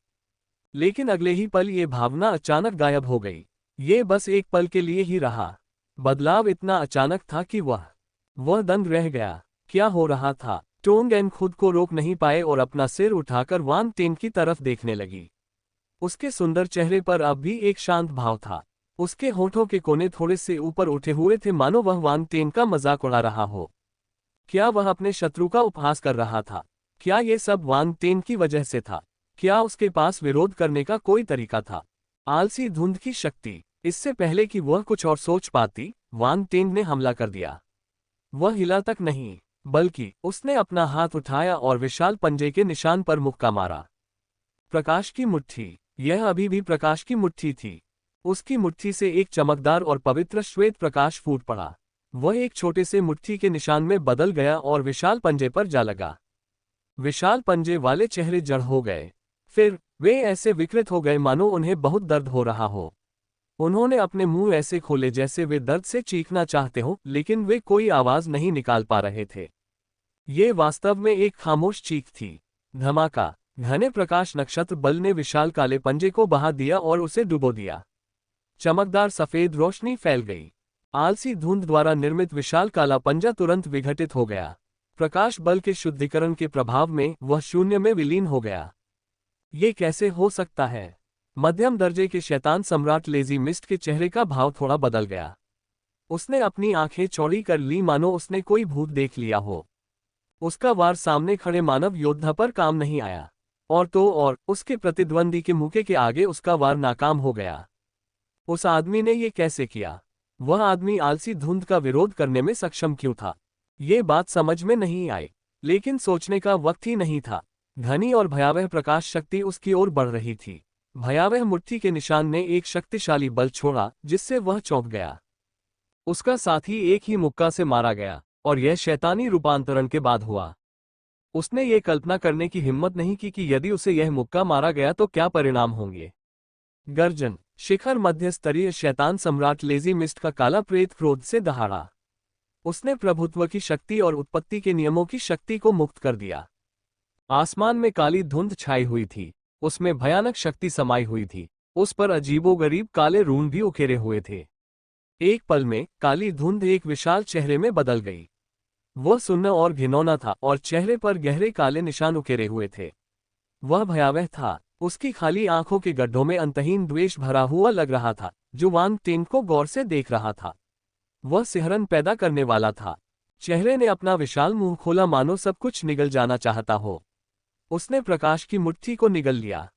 लेकिन अगले ही पल ये भावना अचानक गायब हो गई। ये बस एक पल के लिए ही रहा। बदलाव इतना अचानक था कि वह दंग रह गया। क्या हो रहा था? टोंगेन खुद को रोक नहीं पाए और अपना सिर उठाकर वांग टेन की तरफ देखने लगी। उसके सुंदर चेहरे पर अब भी एक शांत भाव था। उसके होठों के कोने थोड़े से ऊपर उठे हुए थे, मानो वह वांग टेन का मजाक उड़ा रहा हो। क्या वह अपने शत्रु का उपहास कर रहा था? क्या ये सब वांग टेन की वजह से था? क्या उसके पास विरोध करने का कोई तरीका था? आलसी धुंध की शक्ति। इससे पहले कि वह कुछ और सोच पाती, वांग टेन ने हमला कर दिया। वह हिला तक नहीं, बल्कि उसने अपना हाथ उठाया और विशाल पंजे के निशान पर मुक्का मारा। प्रकाश की मुट्ठी। यह अभी भी प्रकाश की मुट्ठी थी। उसकी मुट्ठी से एक चमकदार और पवित्र श्वेत प्रकाश फूट पड़ा। वह एक छोटे से मुट्ठी के निशान में बदल गया और विशाल पंजे पर जा लगा। विशाल पंजे वाले चेहरे जड़ हो गए। फिर वे ऐसे विकृत हो गए मानो उन्हें बहुत दर्द हो रहा हो। उन्होंने अपने मुंह ऐसे खोले जैसे वे दर्द से चीखना चाहते हों, लेकिन वे कोई आवाज नहीं निकाल पा रहे थे। ये वास्तव में एक खामोश चीख थी। धमाका, घने प्रकाश नक्षत्र बल ने विशाल काले पंजे को बहा दिया और उसे डुबो दिया। चमकदार सफेद रोशनी फैल गई। आलसी धुंध द्वारा निर्मित विशाल काला पंजा तुरंत विघटित हो गया। प्रकाश बल के शुद्धिकरण के प्रभाव में वह शून्य में विलीन हो गया। ये कैसे हो सकता है? मध्यम दर्जे के शैतान सम्राट लेजी मिस्ट के चेहरे का भाव थोड़ा बदल गया। उसने अपनी आंखें चौड़ी कर ली मानो उसने कोई भूत देख लिया हो। उसका वार सामने खड़े मानव योद्धा पर काम नहीं आया, और तो और उसके प्रतिद्वंदी के मुके के आगे उसका वार नाकाम हो गया। उस आदमी ने ये कैसे किया? वह आदमी आलसी धुंध का विरोध करने में सक्षम क्यों था? ये बात समझ में नहीं आई, लेकिन सोचने का वक्त ही नहीं था। घनी और भयावह प्रकाश शक्ति उसकी ओर बढ़ रही थी। भयावह मुट्ठी के निशान ने एक शक्तिशाली बल छोड़ा जिससे वह चौंक गया। उसका साथी एक ही मुक्का से मारा गया, और यह शैतानी रूपांतरण के बाद हुआ। उसने ये कल्पना करने की हिम्मत नहीं की कि यदि उसे यह मुक्का मारा गया तो क्या परिणाम होंगे। गर्जन शिखर मध्य स्तरीय शैतान सम्राट लेजी मिस्ट का काला प्रेत क्रोध से दहाड़ा। उसने प्रभुत्व की शक्ति और उत्पत्ति के नियमों की शक्ति को मुक्त कर दिया। आसमान में काली धुंध छाई हुई थी, उसमें भयानक शक्ति समाई हुई थी, उस पर अजीबोगरीब काले रून भी उकेरे हुए थे। एक पल में काली धुंध एक विशाल चेहरे में बदल गई। वह सुन्न और घिनौना था और चेहरे पर गहरे काले निशान उकेरे हुए थे। वह भयावह था। उसकी खाली आंखों के गड्ढों में अंतहीन द्वेष भरा हुआ लग रहा था, जो वांग टेन को गौर से देख रहा था। वह सिहरन पैदा करने वाला था। चेहरे ने अपना विशाल मुंह खोला मानो सब कुछ निगल जाना चाहता हो। उसने प्रकाश की मुट्ठी को निगल लिया।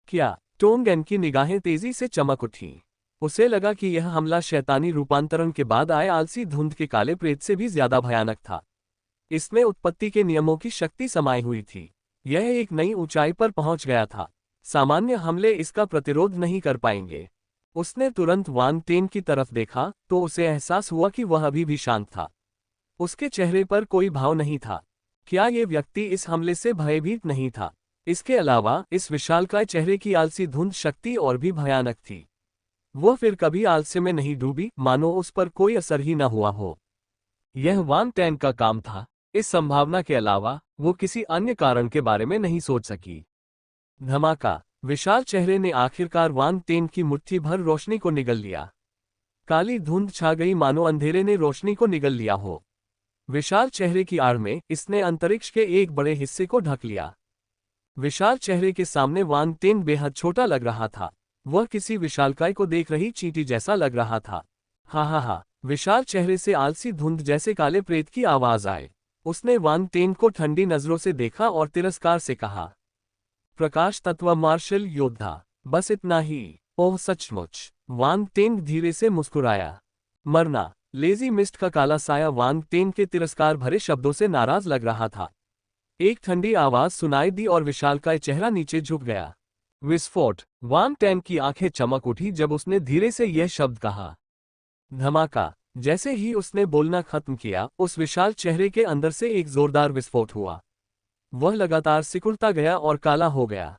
क्या? टोंगेन की निगाहें तेजी से चमक उठी। उसे लगा कि यह हमला शैतानी रूपांतरण के बाद आए आलसी धुंध के काले प्रेत से भी ज्यादा भयानक था। इसमें उत्पत्ति के नियमों की शक्ति समाई हुई थी। यह एक नई ऊंचाई पर पहुंच गया था। सामान्य हमले इसका प्रतिरोध नहीं कर पाएंगे। उसने तुरंत वांग टेन की तरफ देखा तो उसे एहसास हुआ कि वह अभी भी शांत था। उसके चेहरे पर कोई भाव नहीं था। क्या ये व्यक्ति इस हमले से भयभीत नहीं था? इसके अलावा इस विशालकाय चेहरे की आलसी धुंध शक्ति और भी भयानक थी। वह फिर कभी आलस्य में नहीं डूबी, मानो उस पर कोई असर ही न हुआ हो। यह वांग टेन का काम था। इस संभावना के अलावा वो किसी अन्य कारण के बारे में नहीं सोच सकी। धमाका! विशाल चेहरे ने आखिरकार वांग टेन की मुट्ठी भर रोशनी को निगल लिया। काली धुंध छा गई मानो अंधेरे ने रोशनी को निगल लिया हो। विशाल चेहरे की आड़ में इसने अंतरिक्ष के एक बड़े हिस्से को ढक लिया। विशाल चेहरे के सामने वांग टेन बेहद छोटा लग रहा था। वह किसी विशालकाय को देख रही चींटी जैसा लग रहा था। हा हा हा! विशाल चेहरे से आलसी धुंध जैसे काले प्रेत की आवाज आए। उसने वांग टेन को ठंडी नजरों से देखा और तिरस्कार से कहा, प्रकाश तत्व मार्शल योद्धा, बस इतना ही? ओह सचमुच? वांग टेन धीरे से मुस्कुराया। मरना! लेजी मिस्ट का काला साया वांग टेन के तिरस्कार भरे शब्दों से नाराज लग रहा था। एक ठंडी आवाज सुनाई दी और विशालकाय चेहरा नीचे झुक गया। विस्फोट! वांग टेन की आंखें चमक उठी जब उसने धीरे से यह शब्द कहा। धमाका! जैसे ही उसने बोलना खत्म किया, उस विशाल चेहरे के अंदर से एक जोरदार विस्फोट हुआ। वह लगातार सिकुड़ता गया और काला हो गया।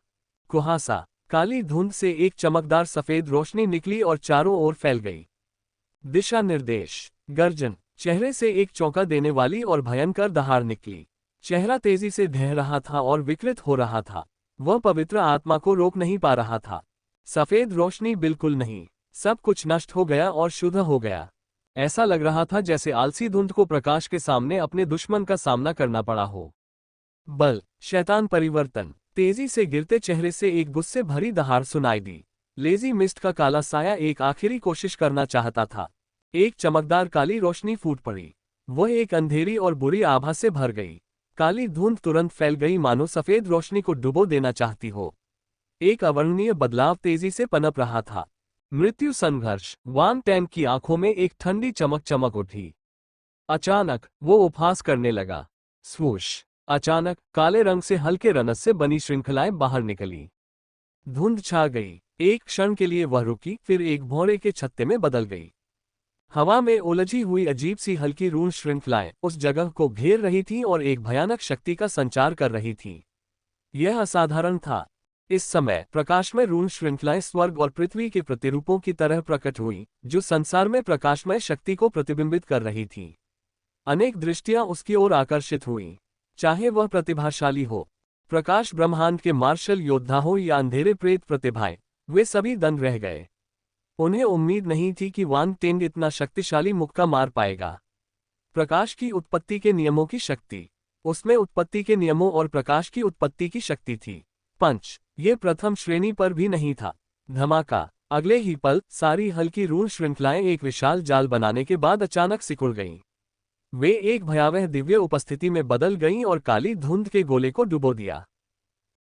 कुहासा! काली धुंध से एक चमकदार सफेद रोशनी निकली और चारों ओर फैल गई। दिशा निर्देश! गर्जन! चेहरे से एक चौंका देने वाली और भयंकर दहाड़ निकली। चेहरा तेजी से ढह रहा था और विकृत हो रहा था। वह पवित्र आत्मा को रोक नहीं पा रहा था। सफेद रोशनी बिल्कुल नहीं, सब कुछ नष्ट हो गया और शुद्ध हो गया। ऐसा लग रहा था जैसे आलसी धुंध को प्रकाश के सामने अपने दुश्मन का सामना करना पड़ा हो। बल! शैतान परिवर्तन! तेजी से गिरते चेहरे से एक गुस्से भरी दहाड़ सुनाई दी। लेजी मिस्ट का काला साया एक आखिरी कोशिश करना चाहता था। एक चमकदार काली रोशनी फूट पड़ी। वह एक अंधेरी और बुरी आभा से भर गई। काली धुंध तुरंत फैल गई मानो सफेद रोशनी को डुबो देना चाहती हो। एक अवर्णनीय बदलाव तेजी से पनप रहा था। मृत्यु संघर्ष! वांग टेन की आंखों में एक ठंडी चमक चमक उठी। अचानक वो उपहास करने लगा। स्वूश! अचानक काले रंग से हल्के रनस से बनी श्रृंखलाएं बाहर निकली। धुंध छा गई। एक क्षण के लिए वह रुकी, फिर एक भौरे के छत्ते में बदल गई। हवा में उलझी हुई अजीब सी हल्की रून श्रृंखलाएं उस जगह को घेर रही थीं और एक भयानक शक्ति का संचार कर रही थीं। यह असाधारण था। इस समय प्रकाशमय रून श्रृंखलाएं स्वर्ग और पृथ्वी के प्रतिरूपों की तरह प्रकट हुई, जो संसार में प्रकाशमय शक्ति को प्रतिबिंबित कर रही थीं। अनेक दृष्टियां उसकी ओर आकर्षित हुईं। चाहे वह प्रतिभाशाली हो, प्रकाश ब्रह्मांड के मार्शल योद्धा हो या अंधेरे प्रेत प्रतिभाएं, वे सभी दंग रह गए। उन्हें उम्मीद नहीं थी कि वांग टेन इतना शक्तिशाली मुक्का मार पाएगा। प्रकाश की उत्पत्ति के नियमों की शक्ति, उसमें उत्पत्ति के नियमों और प्रकाश की उत्पत्ति की शक्ति थी। पंच, ये प्रथम श्रेणी पर भी नहीं था। धमाका। अगले ही पल सारी हल्की रूढ़ श्रृंखलाएं एक विशाल जाल बनाने के बाद अचानक सिकुड़ गईं। वे एक भयावह दिव्य उपस्थिति में बदल गईं और काली धुंध के गोले को डुबो दिया।